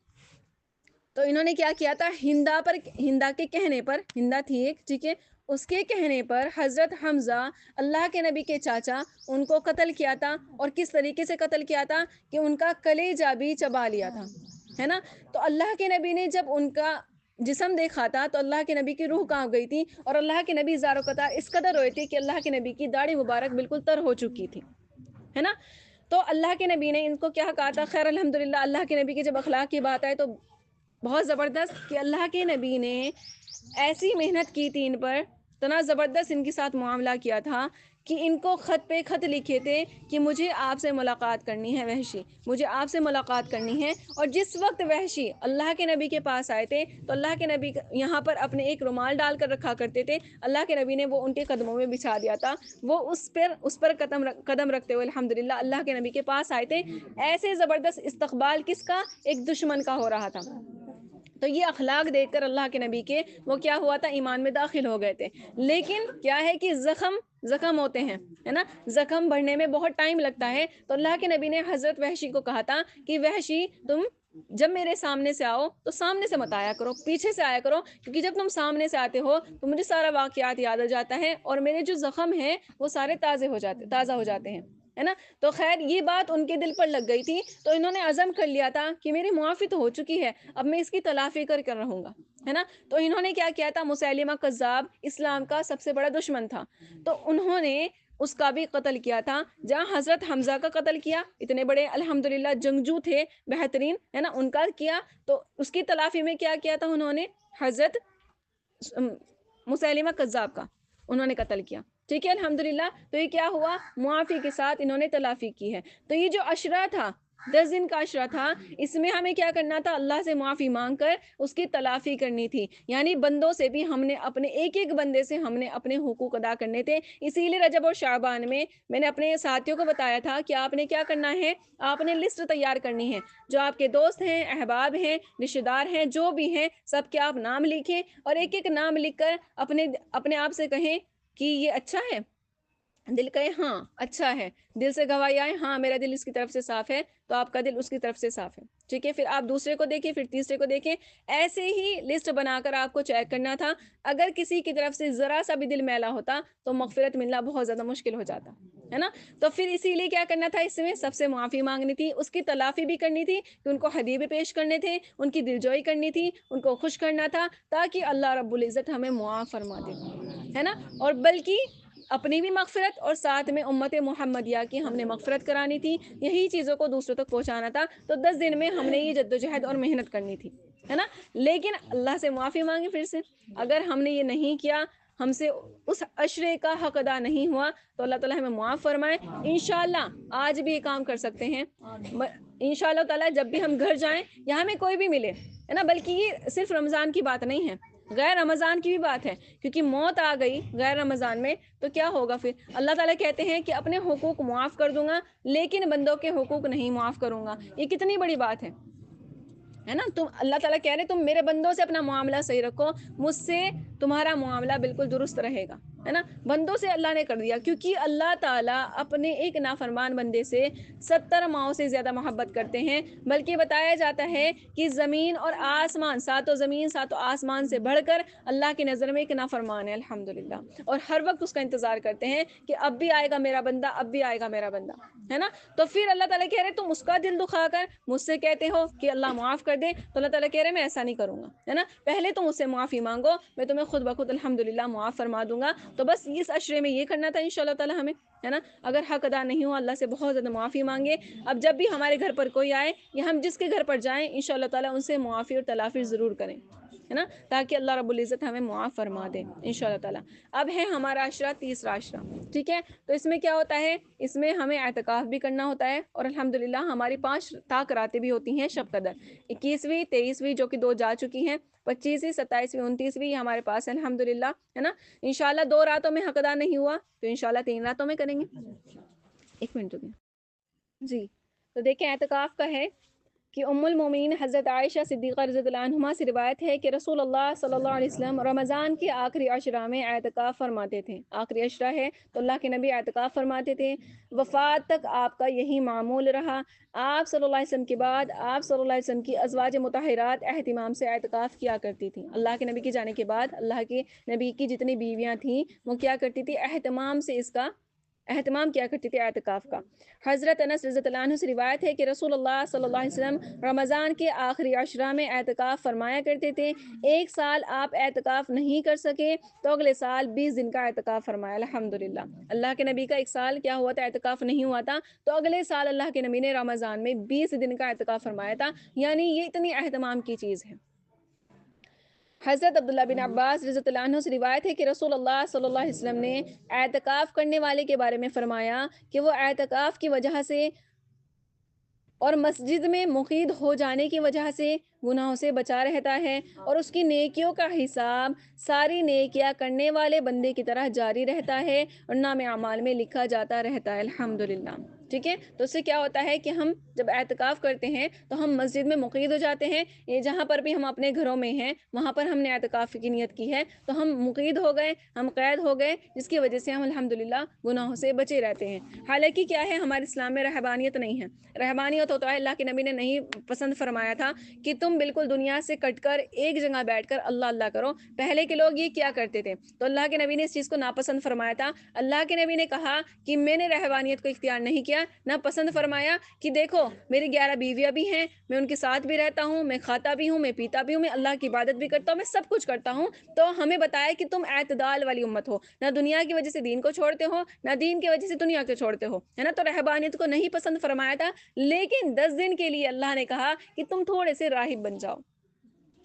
تو انہوں نے کیا کیا تھا، ہندا کے کہنے پر، ہندا تھی ایک، ٹھیک ہے، اس کے کہنے پر حضرت حمزہ اللہ کے نبی کے چاچا، ان کو قتل کیا تھا۔ اور کس طریقے سے قتل کیا تھا کہ ان کا کلیجہ بھی چبا لیا تھا، ہے نا۔ تو اللہ کے نبی نے جب ان کا جسم دیکھا تھا تو اللہ کے نبی کی روح کانپ گئی تھی، اور اللہ کے نبی زار و قطار اس قدر روئے تھے کہ اللہ کے نبی کی داڑھی مبارک بالکل تر ہو چکی تھی، ہے نا۔ تو اللہ کے نبی نے ان کو کیا کہا تھا؟ خیر الحمدللہ، اللہ کے نبی کے جب اخلاق کی بات آئے تو بہت زبردست کہ اللہ کے نبی نے ایسی محنت کی تھی ان پر، اتنا زبردست ان کے ساتھ معاملہ کیا تھا کہ ان کو خط پہ خط لکھے تھے کہ مجھے آپ سے ملاقات کرنی ہے وحشی، مجھے آپ سے ملاقات کرنی ہے۔ اور جس وقت وحشی اللہ کے نبی کے پاس آئے تھے تو اللہ کے نبی یہاں پر اپنے ایک رومال ڈال کر رکھا کرتے تھے، اللہ کے نبی نے وہ ان کے قدموں میں بچھا دیا تھا، وہ اس پر قدم رکھتے ہوئے الحمدللہ اللہ کے نبی کے پاس آئے تھے۔ ایسے زبردست استقبال کس کا؟ ایک دشمن کا ہو رہا تھا۔ تو یہ اخلاق دیکھ کر اللہ کے نبی کے وہ کیا ہوا تھا، ایمان میں داخل ہو گئے تھے۔ لیکن کیا ہے کہ زخم ہوتے ہیں، ہے نا، زخم بڑھنے میں بہت ٹائم لگتا ہے۔ تو اللہ کے نبی نے حضرت وحشی کو کہا تھا کہ وحشی، تم جب میرے سامنے سے آؤ تو سامنے سے مت آیا کرو، پیچھے سے آیا کرو، کیونکہ جب تم سامنے سے آتے ہو تو مجھے سارا واقعات یاد آ جاتا ہے، اور میرے جو زخم ہیں وہ سارے تازہ ہو جاتے ہیں، ہے نا۔ تو خیر یہ بات ان کے دل پر لگ گئی تھی، تو انہوں نے عزم کر لیا تھا کہ میری معافی تو ہو چکی ہے، اب میں اس کی تلافی کر رہوں گا، ہے نا۔ تو انہوں نے کیا کیا تھا، مسیلمہ کذاب اسلام کا سب سے بڑا دشمن تھا، تو انہوں نے اس کا بھی قتل کیا تھا۔ جہاں حضرت حمزہ کا قتل کیا، اتنے بڑے الحمدللہ جنگجو تھے بہترین، ہے نا، ان کا کیا، تو اس کی تلافی میں کیا کیا تھا انہوں نے، حضرت مسیلمہ کذاب کا انہوں نے قتل کیا، ٹھیک ہے الحمدللہ۔ تو یہ کیا ہوا، معافی کے ساتھ انہوں نے تلافی کی ہے۔ تو یہ جو عشرہ تھا، 10 دن کا عشرہ تھا، اس میں ہمیں کیا کرنا تھا، اللہ سے معافی مانگ کر اس کی تلافی کرنی تھی۔ یعنی بندوں سے بھی ہم نے اپنے ایک بندے سے ہم نے اپنے حقوق ادا کرنے تھے۔ اسی لیے رجب اور شعبان میں نے اپنے ساتھیوں کو بتایا تھا کہ آپ نے کیا کرنا ہے، آپ نے لسٹ تیار کرنی ہے، جو آپ کے دوست ہیں، احباب ہیں، رشتہ دار ہیں، جو بھی ہیں، سب کے آپ نام لکھیں، اور ایک نام لکھ کر اپنے آپ سے کہیں کہ یہ اچھا ہے، دل کہے ہاں اچھا ہے، دل سے گواہی آئے ہاں میرا دل اس کی طرف سے صاف ہے، تو آپ کا دل اس کی طرف سے صاف ہے، ٹھیک ہے۔ پھر آپ دوسرے کو دیکھیں، پھر تیسرے کو دیکھیں، ایسے ہی لسٹ بنا کر آپ کو چیک کرنا تھا۔ اگر کسی کی طرف سے ذرا سا بھی دل میلا ہوتا تو مغفرت ملنا بہت زیادہ مشکل ہو جاتا، ہے نا۔ تو پھر اسی لیے کیا کرنا تھا، اس میں سب سے معافی مانگنی تھی، اس کی تلافی بھی کرنی تھی، کہ ان کو ہدیے بھی پیش کرنے تھے، ان کی دلجوئی کرنی تھی، ان کو خوش کرنا تھا، تاکہ اللہ رب العزت ہمیں معاف فرما دے، ہے نا۔ اور بلکہ اپنی بھی مغفرت اور ساتھ میں امت محمدیہ کی ہم نے مغفرت کرانی تھی، یہی چیزوں کو دوسروں تک پہنچانا تھا۔ تو 10 دن میں ہم نے یہ جدوجہد اور محنت کرنی تھی، ہے نا۔ لیکن اللہ سے معافی مانگی پھر سے، اگر ہم نے یہ نہیں کیا، ہم سے اس عشرے کا حق ادا نہیں ہوا، تو اللہ تعالیٰ ہمیں معاف فرمائے۔ انشاءاللہ آج بھی یہ کام کر سکتے ہیں، انشاءاللہ تعالیٰ جب بھی ہم گھر جائیں یا ہمیں کوئی بھی ملے، ہے نا، بلکہ یہ صرف رمضان کی بات نہیں ہے، غیر رمضان کی بھی بات ہے، کیونکہ موت آ گئی غیر رمضان میں تو کیا ہوگا پھر، اللہ تعالیٰ کہتے ہیں کہ اپنے حقوق معاف کر دوں گا لیکن بندوں کے حقوق نہیں معاف کروں گا۔ یہ کتنی بڑی بات ہے نا۔ تم اللہ تعالیٰ کہہ رہے تم میرے بندوں سے اپنا معاملہ صحیح رکھو، مجھ سے تمہارا معاملہ بالکل درست رہے گا، ہے نا, بندوں سے اللہ نے کر دیا, کیونکہ اللہ تعالیٰ اپنے ایک نافرمان بندے سے 70 ماؤں سے زیادہ محبت کرتے ہیں. بلکہ بتایا جاتا ہے کہ زمین اور آسمان, ساتوں زمین ساتوں آسمان سے بڑھ کر اللہ کی نظر میں ایک نافرمان ہے الحمدللہ, اور ہر وقت اس کا انتظار کرتے ہیں کہ اب بھی آئے گا میرا بندہ, اب بھی آئے گا میرا بندہ, ہے نا. تو پھر اللہ تعالیٰ کہہ رہے تم اس کا دل دکھا کر مجھ سے کہتے ہو کہ اللہ معاف کر دے, تو اللہ تعالیٰ کہہ رہے میں ایسا نہیں کروں گا, ہے نا. پہلے تم مجھ سے معافی مانگو, میں تمہیں خود بخود الحمدللہ معاف فرما دوں گا. تو بس اس عشرے میں یہ کرنا تھا انشاءاللہ تعالیٰ ہمیں, ہے نا. اگر حق ادا نہیں ہوا اللہ سے بہت زیادہ معافی مانگے. اب جب بھی ہمارے گھر پر کوئی آئے یا ہم جس کے گھر پر جائیں انشاءاللہ تعالیٰ ان سے معافی اور تلافی ضرور کریں, ہے نا, تاکہ اللہ رب العزت ہمیں معاف فرما دے انشاءاللہ تعالیٰ. اب ہے ہمارا عشرہ, تیسرا عشرہ, ٹھیک ہے. تو اس میں کیا ہوتا ہے, اس میں ہمیں اعتکاف بھی کرنا ہوتا ہے, اور الحمدللہ ہماری 5 طاق راتیں بھی ہوتی ہیں شب قدر, 21ویں 23ویں جو کہ 2 جا چکی ہیں, 25ویں 27ویں 29ویں ہمارے پاس ہے الحمدللہ, ہے نا. انشاءاللہ 2 راتوں میں حق ادا نہیں ہوا تو انشاءاللہ 3 راتوں میں کریں گے. 1 منٹ دیں جی. تو دیکھیں اعتکاف کا ہے کہ ام المومنین حضرت عائشہ صدیقہ رضی اللہ عنہما سے روایت ہے کہ رسول اللہ صلی اللہ علیہ وسلم رمضان کے آخری عشرہ میں اعتکاف فرماتے تھے. آخری عشرہ ہے تو اللہ کے نبی اعتکاف فرماتے تھے. وفات تک آپ کا یہی معمول رہا. آپ صلی اللہ علیہ وسلم کے بعد آپ صلی اللہ علیہ وسلم کی ازواج مطہرات اہتمام سے اعتکاف کیا کرتی تھیں. اللہ کے نبی کے جانے کے بعد اللہ کے نبی کی جتنی بیویاں تھیں وہ کیا کرتی تھی, اہتمام سے اس کا اہتمام کیا کرتی تھی اعتکاف کا. حضرت انس رضی اللہ عنہ سے روایت ہے کہ رسول اللہ صلی اللہ علیہ وسلم رمضان کے آخری عشرہ میں اعتکاف فرمایا کرتے تھے. 1 سال آپ اعتکاف نہیں کر سکے تو اگلے سال 20 دن کا اعتکاف فرمایا الحمدللہ. اللہ کے نبی کا 1 سال کیا ہوا تھا, اعتکاف نہیں ہوا تھا, تو اگلے سال اللہ کے نبی نے رمضان میں 20 دن کا اعتکاف فرمایا تھا. یعنی یہ اتنی اہتمام کی چیز ہے. حضرت عبداللہ بن عباس رضی اللہ عنہ سے روایت ہے کہ رسول اللہ صلی اللہ علیہ وسلم نے اعتکاف کرنے والے کے بارے میں فرمایا کہ وہ اعتکاف کی وجہ سے اور مسجد میں مقید ہو جانے کی وجہ سے گناہوں سے بچا رہتا ہے, اور اس کی نیکیوں کا حساب ساری نیکیاں کرنے والے بندے کی طرح جاری رہتا ہے اور نام اعمال میں لکھا جاتا رہتا ہے الحمدللہ. ٹھیک ہے. تو اس سے کیا ہوتا ہے کہ ہم جب اعتکاف کرتے ہیں تو ہم مسجد میں مقید ہو جاتے ہیں. یہ جہاں پر بھی ہم اپنے گھروں میں ہیں وہاں پر ہم نے اعتکاف کی نیت کی ہے تو ہم مقید ہو گئے, ہم قید ہو گئے, جس کی وجہ سے ہم الحمدللہ گناہوں سے بچے رہتے ہیں. حالانکہ کیا ہے, ہمارے اسلام میں رہبانیت نہیں ہے. رہبانیت ہوتا ہے, اللہ کے نبی نے نہیں پسند فرمایا تھا کہ تم بالکل دنیا سے کٹ کر ایک جگہ بیٹھ کر اللہ اللہ کرو. پہلے کے لوگ یہ کیا کرتے تھے, تو اللہ کے نبی نے اس چیز کو ناپسند فرمایا تھا. اللہ کے نبی نے کہا کہ میں نے رہبانیت کو اختیار نہیں کیا, نہ پسند فرمایا کہ دیکھو میری 11 بیویاں بھی ہیں, میں ان کے ساتھ بھی رہتا ہوں, میں کھاتا بھی ہوں, میں پیتا بھی ہوں, میں اللہ کی عبادت بھی کرتا ہوں, میں سب کچھ کرتا ہوں. تو ہمیں بتایا کہ تم اعتدال والی امت ہو, نہ دنیا کی وجہ سے دین کو چھوڑتے ہو, نہ دین کی وجہ سے دنیا کو چھوڑتے ہو, ہے نا. تو رہبانیت کو نہیں پسند فرمایا تھا, لیکن 10 دن کے لیے اللہ نے کہا کہ تم تھوڑے سے راہب بن جاؤ,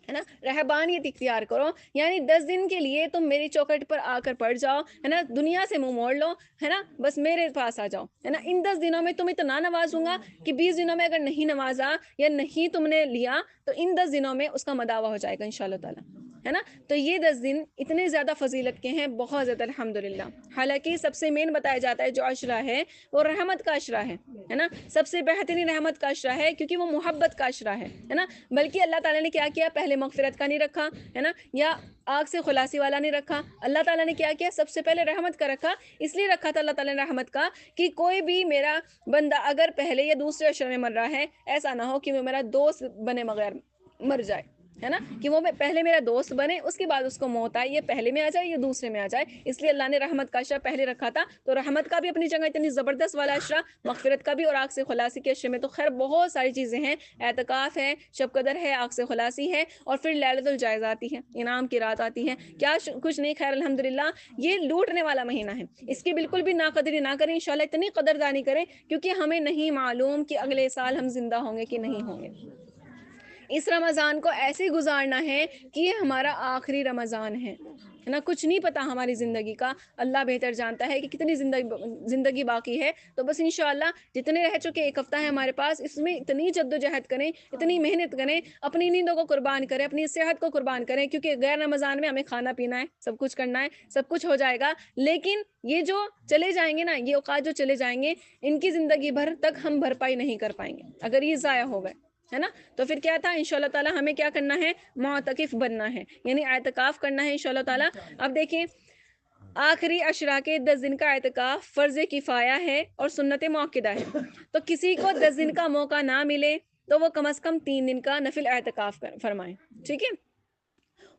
ہے نا, رہبانیت اختیار کرو. یعنی 10 دن کے لیے تم میری چوکھٹ پر آ کر پڑ جاؤ, ہے نا, دنیا سے منہ موڑ لو, ہے نا, بس میرے پاس آ جاؤ, ہے نا. ان 10 دنوں میں تم اتنا نوازوں گا کہ 20 دنوں میں اگر نہیں نوازا یا نہیں تم نے لیا تو ان 10 دنوں میں اس کا مداوع ہو جائے گا انشاءاللہ تعالیٰ, ہے نا. تو یہ 10 دن اتنے زیادہ فضیلت کے ہیں, بہت زیادہ الحمدللہ. حالانکہ سب سے مین بتایا جاتا ہے جو عشرہ ہے وہ رحمت کا عشرہ ہے نا, سب سے بہترین رحمت کا عشرہ ہے, کیونکہ وہ محبت کا عشرہ ہے نا. بلکہ اللہ تعالیٰ نے کیا کیا, پہلے مغفرت کا نہیں رکھا, ہے نا, یا آگ سے خلاصی والا نہیں رکھا. اللہ تعالیٰ نے کیا کیا, سب سے پہلے رحمت کا رکھا. اس لیے رکھا تھا اللہ تعالیٰ نے رحمت کا کہ کوئی بھی میرا بندہ اگر پہلے یا دوسرے عشرے میں مر رہا ہے, ایسا نہ ہو کہ وہ میرا دوست بنے بغیر مر جائے, ہے نا, کہ وہ پہلے میرا دوست بنے, اس کے بعد اس کو موت آئے, یہ پہلے میں آ جائے یہ دوسرے میں آ جائے. اس لیے اللہ نے رحمت کا عشرہ پہلے رکھا تھا. تو رحمت کا بھی اپنی جگہ اتنی زبردست والا عشرہ, مغفرت کا بھی, اور آگ سے خلاصی کے عشرے میں تو خیر بہت ساری چیزیں ہیں. اعتکاف ہے, شب قدر ہے, آگ سے خلاصی ہے, اور پھر لیلۃ الجائز آتی ہے, انعام کی رات آتی ہے. کیا کچھ نہیں, خیر الحمدللہ. یہ لوٹنے والا مہینہ ہے, اس کی بالکل بھی ناقدری نہ کریں انشاءاللہ, اتنی قدردانی کریں کیونکہ ہمیں نہیں معلوم کہ اگلے سال ہم زندہ ہوں گے کہ نہیں ہوں گے. اس رمضان کو ایسے گزارنا ہے کہ یہ ہمارا آخری رمضان ہے نا. کچھ نہیں پتا ہماری زندگی کا, اللہ بہتر جانتا ہے کہ کتنی زندگی باقی ہے. تو بس انشاءاللہ جتنے رہ چکے 1 ہفتہ ہے ہمارے پاس, اس میں اتنی جد و جہد کریں, اتنی محنت کریں, اپنی نیندوں کو قربان کریں, اپنی صحت کو قربان کریں, کیونکہ غیر رمضان میں ہمیں کھانا پینا ہے, سب کچھ کرنا ہے, سب کچھ ہو جائے گا. لیکن یہ جو چلے جائیں گے نا, یہ اوقات جو چلے جائیں گے, ان کی زندگی بھر تک ہم بھرپائی نہیں کر پائیں گے اگر یہ ضائع ہو گئے, ہے نا. تو پھر کیا تھا, انشاءاللہ تعالیٰ ہمیں کیا کرنا ہے, معتکف بننا ہے, یعنی اعتکاف کرنا ہے انشاءاللہ تعالیٰ. اب دیکھیں آخری عشرہ کے 10 دن کا اعتکاف فرض کفایہ ہے اور سنت موقدہ ہے، تو کسی کو 10 دن کا موقع نہ ملے تو وہ کم از کم 3 دن کا نفل اعتکاف فرمائیں، ٹھیک ہے؟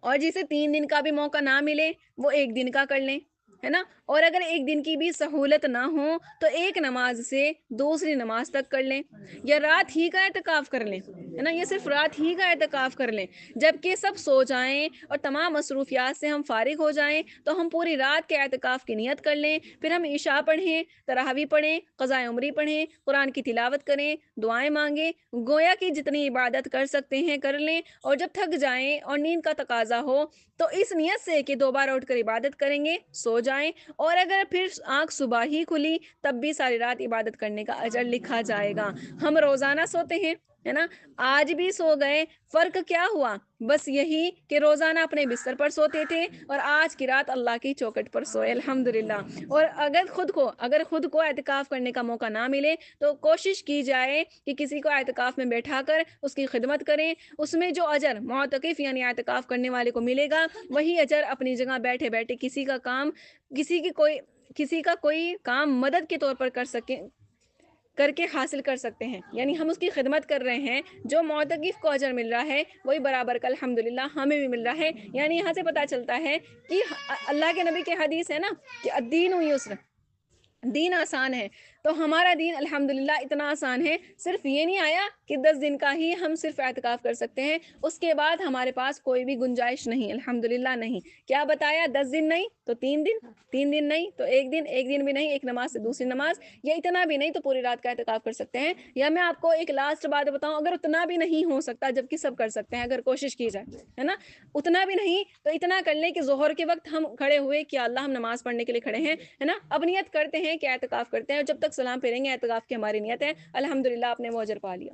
اور جسے 3 دن کا بھی موقع نہ ملے وہ 1 دن کا کر لیں، ہے نا؟ اور اگر 1 دن کی بھی سہولت نہ ہو تو ایک نماز سے دوسری نماز تک کر لیں، یا رات ہی کا اعتکاف کر لیں، ہے نا؟ یہ صرف رات ہی کا اعتکاف کر لیں، جبکہ سب سو جائیں اور تمام مصروفیات سے ہم فارغ ہو جائیں تو ہم پوری رات کے اعتکاف کی نیت کر لیں، پھر ہم عشاء پڑھیں، تراویح پڑھیں، قضاء عمری پڑھیں، قرآن کی تلاوت کریں، دعائیں مانگیں، گویا کہ جتنی عبادت کر سکتے ہیں کر لیں، اور جب تھک جائیں اور نیند کا تقاضا ہو تو اس نیت سے کہ دوبارہ اٹھ کر عبادت کریں گے سو جائیں، اور اگر پھر آنکھ صبح ہی کھلی تب بھی ساری رات عبادت کرنے کا اجر لکھا جائے گا۔ ہم روزانہ سوتے ہیں، ہے نا؟ آج بھی سو گئے، فرق کیا ہوا؟ بس یہی کہ روزانہ اپنے بستر پر سوتے تھے اور آج کی رات اللہ کی چوکھٹ پر سوئے، الحمدللہ۔ اور اگر خود کو اعتکاف کرنے کا موقع نہ ملے تو کوشش کی جائے کہ کسی کو اعتکاف میں بیٹھا کر اس کی خدمت کریں، اس میں جو اجر معتکف یعنی اعتکاف کرنے والے کو ملے گا وہی اجر اپنی جگہ بیٹھے بیٹھے کسی کا کوئی کام مدد کے طور پر کر کے حاصل کر سکتے ہیں، یعنی ہم اس کی خدمت کر رہے ہیں، جو معتکف کو اجر مل رہا ہے وہی برابر کا الحمدللہ ہمیں بھی مل رہا ہے۔ یعنی یہاں سے پتہ چلتا ہے کہ اللہ کے نبی کے حدیث ہے نا کہ الدین یسر، دین آسان ہے، تو ہمارا دین الحمدللہ اتنا آسان ہے، صرف یہ نہیں آیا کہ 10 دن کا ہی ہم صرف اعتکاف کر سکتے ہیں، اس کے بعد ہمارے پاس کوئی بھی گنجائش نہیں، الحمدللہ نہیں۔ کیا بتایا؟ 10 دن نہیں تو 3 دن، 3 دن نہیں تو 1 دن، 1 دن بھی نہیں ایک نماز سے دوسری نماز، یا اتنا بھی نہیں تو پوری رات کا اعتکاف کر سکتے ہیں۔ یا میں آپ کو ایک لاسٹ بات بتاؤں، اگر اتنا بھی نہیں ہو سکتا جبکہ سب کر سکتے ہیں اگر کوشش کی جائے، ہے نا؟ اتنا بھی نہیں تو اتنا کر لیں کہ ظہر کے وقت ہم کھڑے ہوئے کہ اللہ ہم نماز پڑھنے کے لیے کھڑے ہیں، ہے نا؟ اب نیت کرتے ہیں کہ اعتکاف کرتے ہیں، اور جب تک سلام پھیریں گے اعتکاف کی ہماری نیت ہے، الحمدللہ آپ نے وہ اجر پا لیا،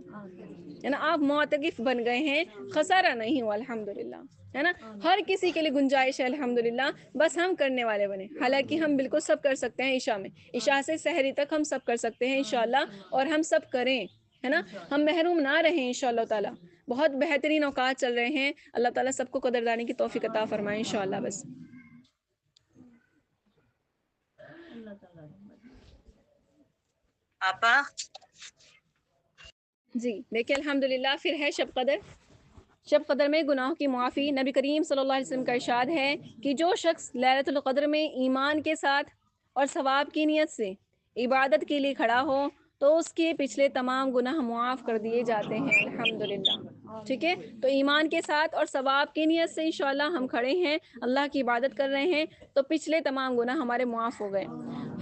ہے نا؟ آپ معتکف بن گئے ہیں، خسارہ نہیں ہوا، الحمدللہ، ہے نا؟ ہر کسی کے لیے گنجائش ہے الحمدللہ، بس ہم کرنے والے بنے۔ حالانکہ ہم بالکل سب کر سکتے ہیں، عشاء میں، عشاء سے سحری تک ہم سب کر سکتے ہیں انشاءاللہ، اور ہم سب کریں، ہے نا؟ ہم محروم نہ رہیں انشاءاللہ تعالی۔ بہت بہترین اوقات چل رہے ہیں، اللہ تعالیٰ سب کو قدردانی کی توفیق عطا فرمائے انشاءاللہ۔ بس آپا جی دیکھیں الحمدللہ پھر ہے شب قدر۔ شب قدر میں گناہوں کی معافی، نبی کریم صلی اللہ علیہ وسلم کا ارشاد ہے کہ جو شخص لیلۃ القدر میں ایمان کے ساتھ اور ثواب کی نیت سے عبادت کے لیے کھڑا ہو تو اس کے پچھلے تمام گناہ معاف کر دیے جاتے ہیں، الحمدللہ، ٹھیک ہے؟ تو ایمان کے ساتھ اور ثواب کی نیت سے انشاءاللہ ہم کھڑے ہیں، اللہ کی عبادت کر رہے ہیں، تو پچھلے تمام گناہ ہمارے معاف ہو گئے۔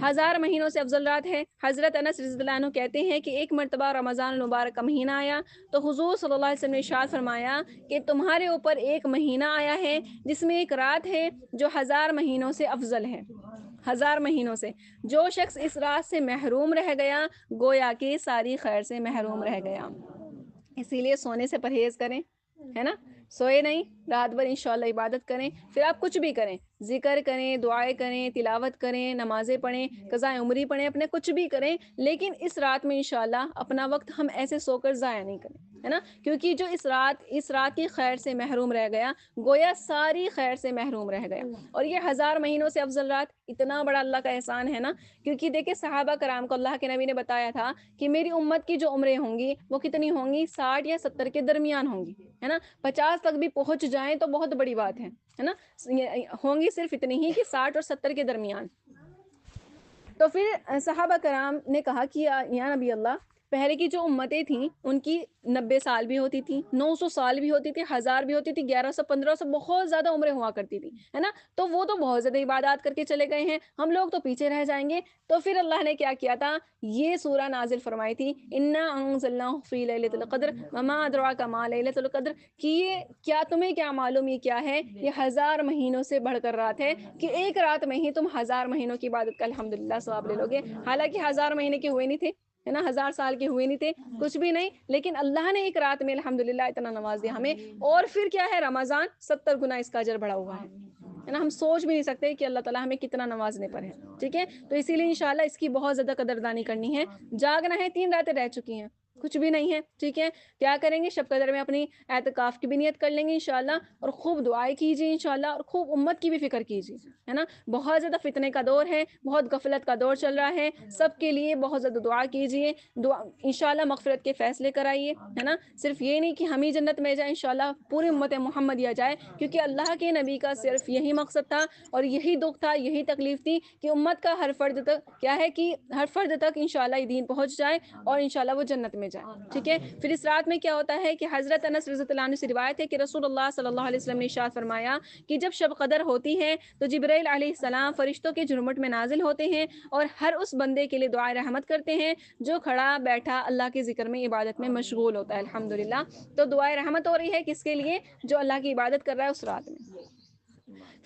1000 مہینوں سے افضل رات ہے۔ حضرت انس رضی اللہ عنہ کہتے ہیں کہ ایک مرتبہ رمضان المبارک کا مہینہ آیا تو حضور صلی اللہ علیہ وسلم نے ارشاد فرمایا کہ تمہارے اوپر ایک مہینہ آیا ہے جس میں ایک رات ہے جو 1000 مہینوں سے افضل ہے، 1000 مہینوں سے۔ جو شخص اس رات سے محروم رہ گیا گویا کہ ساری خیر سے محروم رہ گیا۔ اسی لیے سونے سے پرہیز کریں، ہے نا؟ سوئے نہیں، رات بھر انشاءاللہ عبادت کریں، پھر آپ کچھ بھی کریں، ذکر کریں، دعائیں کریں، تلاوت کریں، نمازیں پڑھیں، قضاء عمری پڑھیں، اپنے کچھ بھی کریں، لیکن اس رات میں انشاءاللہ اپنا وقت ہم ایسے سو کر ضائع نہیں کریں، ہے نا؟ کیونکہ جو اس رات کی خیر سے محروم رہ گیا گویا ساری خیر سے محروم رہ گیا۔ اور یہ 1000 مہینوں سے افضل رات اتنا بڑا اللہ کا احسان ہے نا، کیونکہ دیکھیں صحابہ کرام کو اللہ کے نبی نے بتایا تھا کہ میری امت کی جو عمریں ہوں گی وہ کتنی ہوں گی، 60 یا 70 کے درمیان ہوں گی، ہے نا؟ 50 تک بھی پہنچ جائیں تو بہت بڑی بات ہے نا؟ ہوں گی صرف اتنی ہی کہ 60 اور 70 کے درمیان۔ تو پھر صحابہ کرام نے کہا کہ یا نبی اللہ، پہلے کی جو امتیں تھیں ان کی 90 سال بھی ہوتی تھی، 900 سال بھی ہوتی تھی، 1000 بھی ہوتی تھی، 1100 1500 بہت زیادہ عمریں ہوا کرتی تھی، ہے نا؟ تو وہ تو بہت زیادہ عبادات کر کے چلے گئے ہیں، ہم لوگ تو پیچھے رہ جائیں گے۔ تو پھر اللہ نے کیا کیا تھا، یہ سورہ نازل فرمائی تھی، انا انزلناہ فی لیلۃ القدر وما ادراک ما لیلۃ القدر، کہ یہ کیا تمہیں کیا معلوم یہ کیا ہے، یہ 1000 مہینوں سے بڑھ کر رات ہے کہ ایک رات میں ہی تم 1000 مہینوں کی عبادت کا الحمدللہ ثواب لے لو گے۔ حالانکہ 1000 مہینے کے ہوئے نہیں تھے، ہے نا؟ 1000 سال کے ہوئے نہیں تھے، کچھ بھی نہیں، لیکن اللہ نے ایک رات میں الحمدللہ اتنا نواز دیا ہمیں۔ اور پھر کیا ہے، رمضان 70 گنا اس کا اجر بڑھا ہوا ہے نا؟ ہم سوچ بھی نہیں سکتے کہ اللہ تعالیٰ ہمیں کتنا نوازنے پر ہے، ٹھیک ہے؟ تو اسی لیے انشاءاللہ اس کی بہت زیادہ قدردانی کرنی ہے، جاگنا ہے، 3 راتیں رہ چکی ہیں، کچھ بھی نہیں ہے، ٹھیک ہے۔ کیا کریں گے؟ شب قدر میں اپنی اعتکاف کی بھی نیت کر لیں گے انشاءاللہ، اور خوب دعائیں کیجیے انشاءاللہ، اور خوب امت کی بھی فکر کیجیے، ہے نا۔ بہت زیادہ فتنے کا دور ہے، بہت غفلت کا دور چل رہا ہے، سب کے لیے بہت زیادہ دعا کیجیے، دعا انشاءاللہ مغفرت کے فیصلے کرائیے، ہے نا۔ صرف یہ نہیں کہ ہم ہی جنت میں جائیں، انشاءاللہ پوری امت محمدیہ جائے، کیونکہ اللہ کے نبی کا صرف یہی مقصد تھا اور یہی دکھ تھا، یہی تکلیف تھی کہ امت کا ہر فرد تک کیا ہے کہ ہر فرد تک انشاءاللہ یہ دین پہنچ جائے اور انشاءاللہ وہ جنت میں جائے، ٹھیک ہے۔ پھر اس رات میں کیا ہوتا ہے کہ حضرت انس رضی اللہ عنہ سے روایت ہے کہ رسول اللہ صلی اللہ علیہ وسلم نے ارشاد فرمایا کہ جب شب قدر ہوتی ہے تو جبرائیل علیہ السلام فرشتوں کے جھرمٹ میں نازل ہوتے ہیں اور ہر اس بندے کے لیے دعائے رحمت کرتے ہیں جو کھڑا بیٹھا اللہ کے ذکر میں عبادت میں مشغول ہوتا ہے، الحمدللہ۔ تو دعائے رحمت ہو رہی ہے کس کے لیے؟ جو اللہ کی عبادت کر رہا ہے اس رات میں۔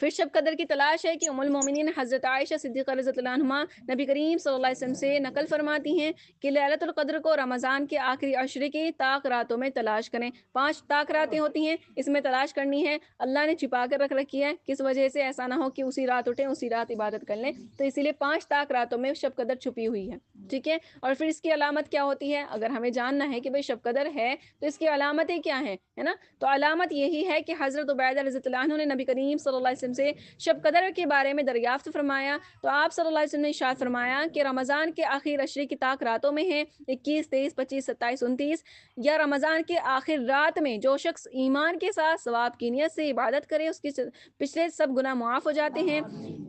پھر شب قدر کی تلاش ہے کہ ام المومنین حضرت عائشہ صدیقہ رضی اللہ عنہما نبی کریم صلی اللہ علیہ وسلم سے نقل فرماتی ہیں کہ لیلۃ القدر کو رمضان کے آخری عشرے کی طاق راتوں میں تلاش کریں۔ 5 طاق راتیں ہوتی ہیں، اس میں تلاش کرنی ہے، اللہ نے چھپا کر رکھ رکھی ہے، کس وجہ سے ایسا نہ ہو کہ اسی رات اٹھیں اسی رات عبادت کر لیں، تو اسی لیے 5 طاق راتوں میں شب قدر چھپی ہوئی ہے، ٹھیک ہے۔ اور پھر اس کی علامت کیا ہوتی ہے؟ اگر ہمیں جاننا ہے کہ بھئی شب قدر ہے تو اس کی علامتیں کیا ہیں، ہے نا۔ تو علامت یہی ہے کہ حضرت عبیدہ رضی اللہ عنہ نے نبی کریم صلی اللہ علیہ وسلم سے شب قدر کے بارے میں دریافت فرمایا تو آپ صلی اللہ علیہ وسلم نے ارشاد فرمایا کہ رمضان کے آخر عشرے کی طاق راتوں میں ہے، 21، 23، 25، 27، 29، یا رمضان کے آخر رات میں جو شخص ایمان کے ساتھ ثواب کی نیت سے عبادت کرے اس کے پچھلے سب گناہ معاف ہو جاتے ہیں۔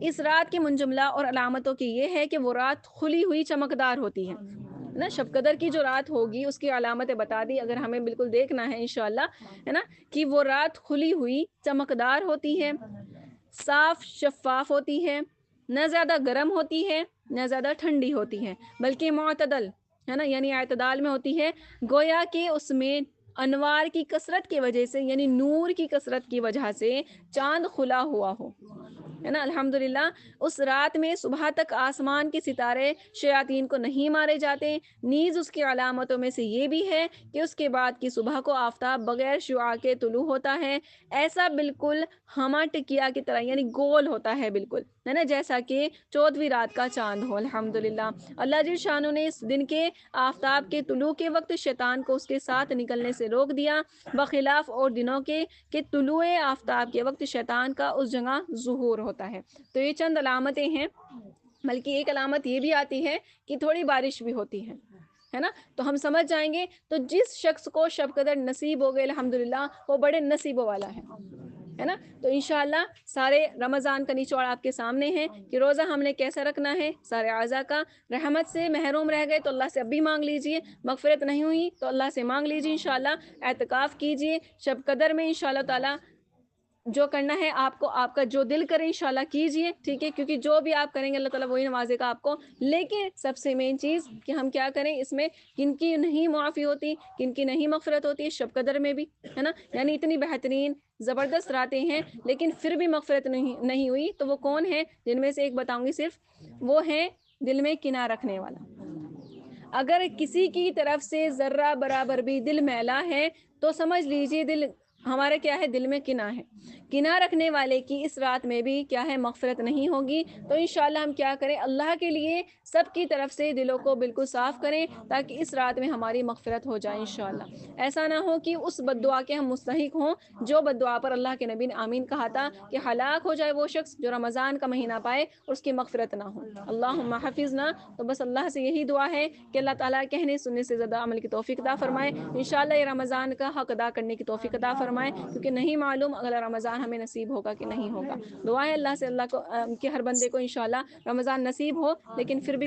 اس رات کی منجملہ اور علامتوں کی یہ ہے کہ وہ رات کھلی ہوئی چمکدار ہوتی ہے نا۔ شب قدر کی جو رات ہوگی اس کی علامتیں بتا دی، اگر ہمیں بالکل دیکھنا ہے انشاءاللہ، ہے نا، کہ وہ رات کھلی ہوئی چمکدار ہوتی ہے، صاف شفاف ہوتی ہے، نہ زیادہ گرم ہوتی ہے نہ زیادہ ٹھنڈی ہوتی ہے، بلکہ معتدل، ہے نا، یعنی اعتدال میں ہوتی ہے، گویا کہ اس میں انوار کی کثرت کی وجہ سے، یعنی نور کی کثرت کی وجہ سے چاند کھلا ہوا ہو، ہے نا۔ الحمدللہ اس رات میں صبح تک آسمان کے ستارے شیاطین کو نہیں مارے جاتے، نیز اس کی علامتوں میں سے یہ بھی ہے کہ اس کے بعد کی صبح کو آفتاب بغیر شعاع کے طلوع ہوتا ہے، ایسا بالکل ہما ٹکیا کی طرح، یعنی گول ہوتا ہے بالکل، ہے نا، جیسا کہ 14ویں رات کا چاند ہو، الحمدللہ۔ اللہ جل شانہ نے اس دن کے آفتاب کے طلوع کے وقت شیطان کو اس کے ساتھ نکلنے سے روک دیا، بخلاف اور دنوں کے کہ طلوع آفتاب کے وقت شیطان کا اس جگہ ظہور ہوتا ہے۔ تو یہ چند علامتیں ہیں، بلکہ ایک علامت یہ بھی آتی ہے کہ تھوڑی بارش بھی ہوتی ہے نا۔ تو ہم سمجھ جائیں گے، تو جس شخص کو شب قدر نصیب ہو گئے الحمدللہ وہ بڑے نصیبوں والا ہے نا۔ تو انشاءاللہ سارے رمضان کا نچوڑ آپ کے سامنے ہے کہ روزہ ہم نے کیسا رکھنا ہے، سارے اعضاء کا۔ رحمت سے محروم رہ گئے تو اللہ سے اب بھی مانگ لیجئے، مغفرت نہیں ہوئی تو اللہ سے مانگ لیجئے انشاءاللہ، اعتکاف کیجئے شب قدر میں انشاءاللہ تعالی، جو کرنا ہے آپ کو، آپ کا جو دل کرے انشاءاللہ کیجئے، ٹھیک ہے، کیونکہ جو بھی آپ کریں گے اللہ تعالیٰ وہی نوازے گا آپ کو۔ لیکن سب سے مین چیز کہ ہم کیا کریں، اس میں کن کی نہیں معافی ہوتی، کن کی نہیں مغفرت ہوتی ہے شب قدر میں بھی، ہے نا، یعنی اتنی بہترین زبردست راتیں ہیں لیکن پھر بھی مغفرت نہیں ہوئی، تو وہ کون ہے؟ جن میں سے ایک بتاؤں گی صرف، وہ ہے دل میں کنار رکھنے والا۔ اگر کسی کی طرف سے ذرہ برابر بھی دل میلا ہے تو سمجھ لیجئے دل ہمارے کیا ہے، دل میں کناں ہے۔ کناں رکھنے والے کی اس رات میں بھی کیا ہے، مغفرت نہیں ہوگی۔ تو انشاءاللہ ہم کیا کریں، اللہ کے لیے سب کی طرف سے دلوں کو بالکل صاف کریں تاکہ اس رات میں ہماری مغفرت ہو جائے انشاءاللہ۔ ایسا نہ ہو کہ اس بد دعا کے ہم مستحق ہوں جو بد دعا پر اللہ کے نبی نے آمین کہا تھا کہ ہلاک ہو جائے وہ شخص جو رمضان کا مہینہ پائے اور اس کی مغفرت نہ ہو۔ اللہم حفظنا۔ تو بس اللہ سے یہی دعا ہے کہ اللہ تعالیٰ کہنے سننے سے زیادہ عمل کی توفیق عطا فرمائے، انشاءاللہ یہ رمضان کا حق ادا کرنے کی توفیق عطا فرمائے، کیونکہ نہیں معلوم اگلا رمضان ہمیں نصیب ہوگا کہ نہیں ہوگا۔ دعا ہے اللہ سے، اللہ کو کہ ہر بندے کو انشاءاللہ رمضان نصیب ہو، لیکن پھر بھی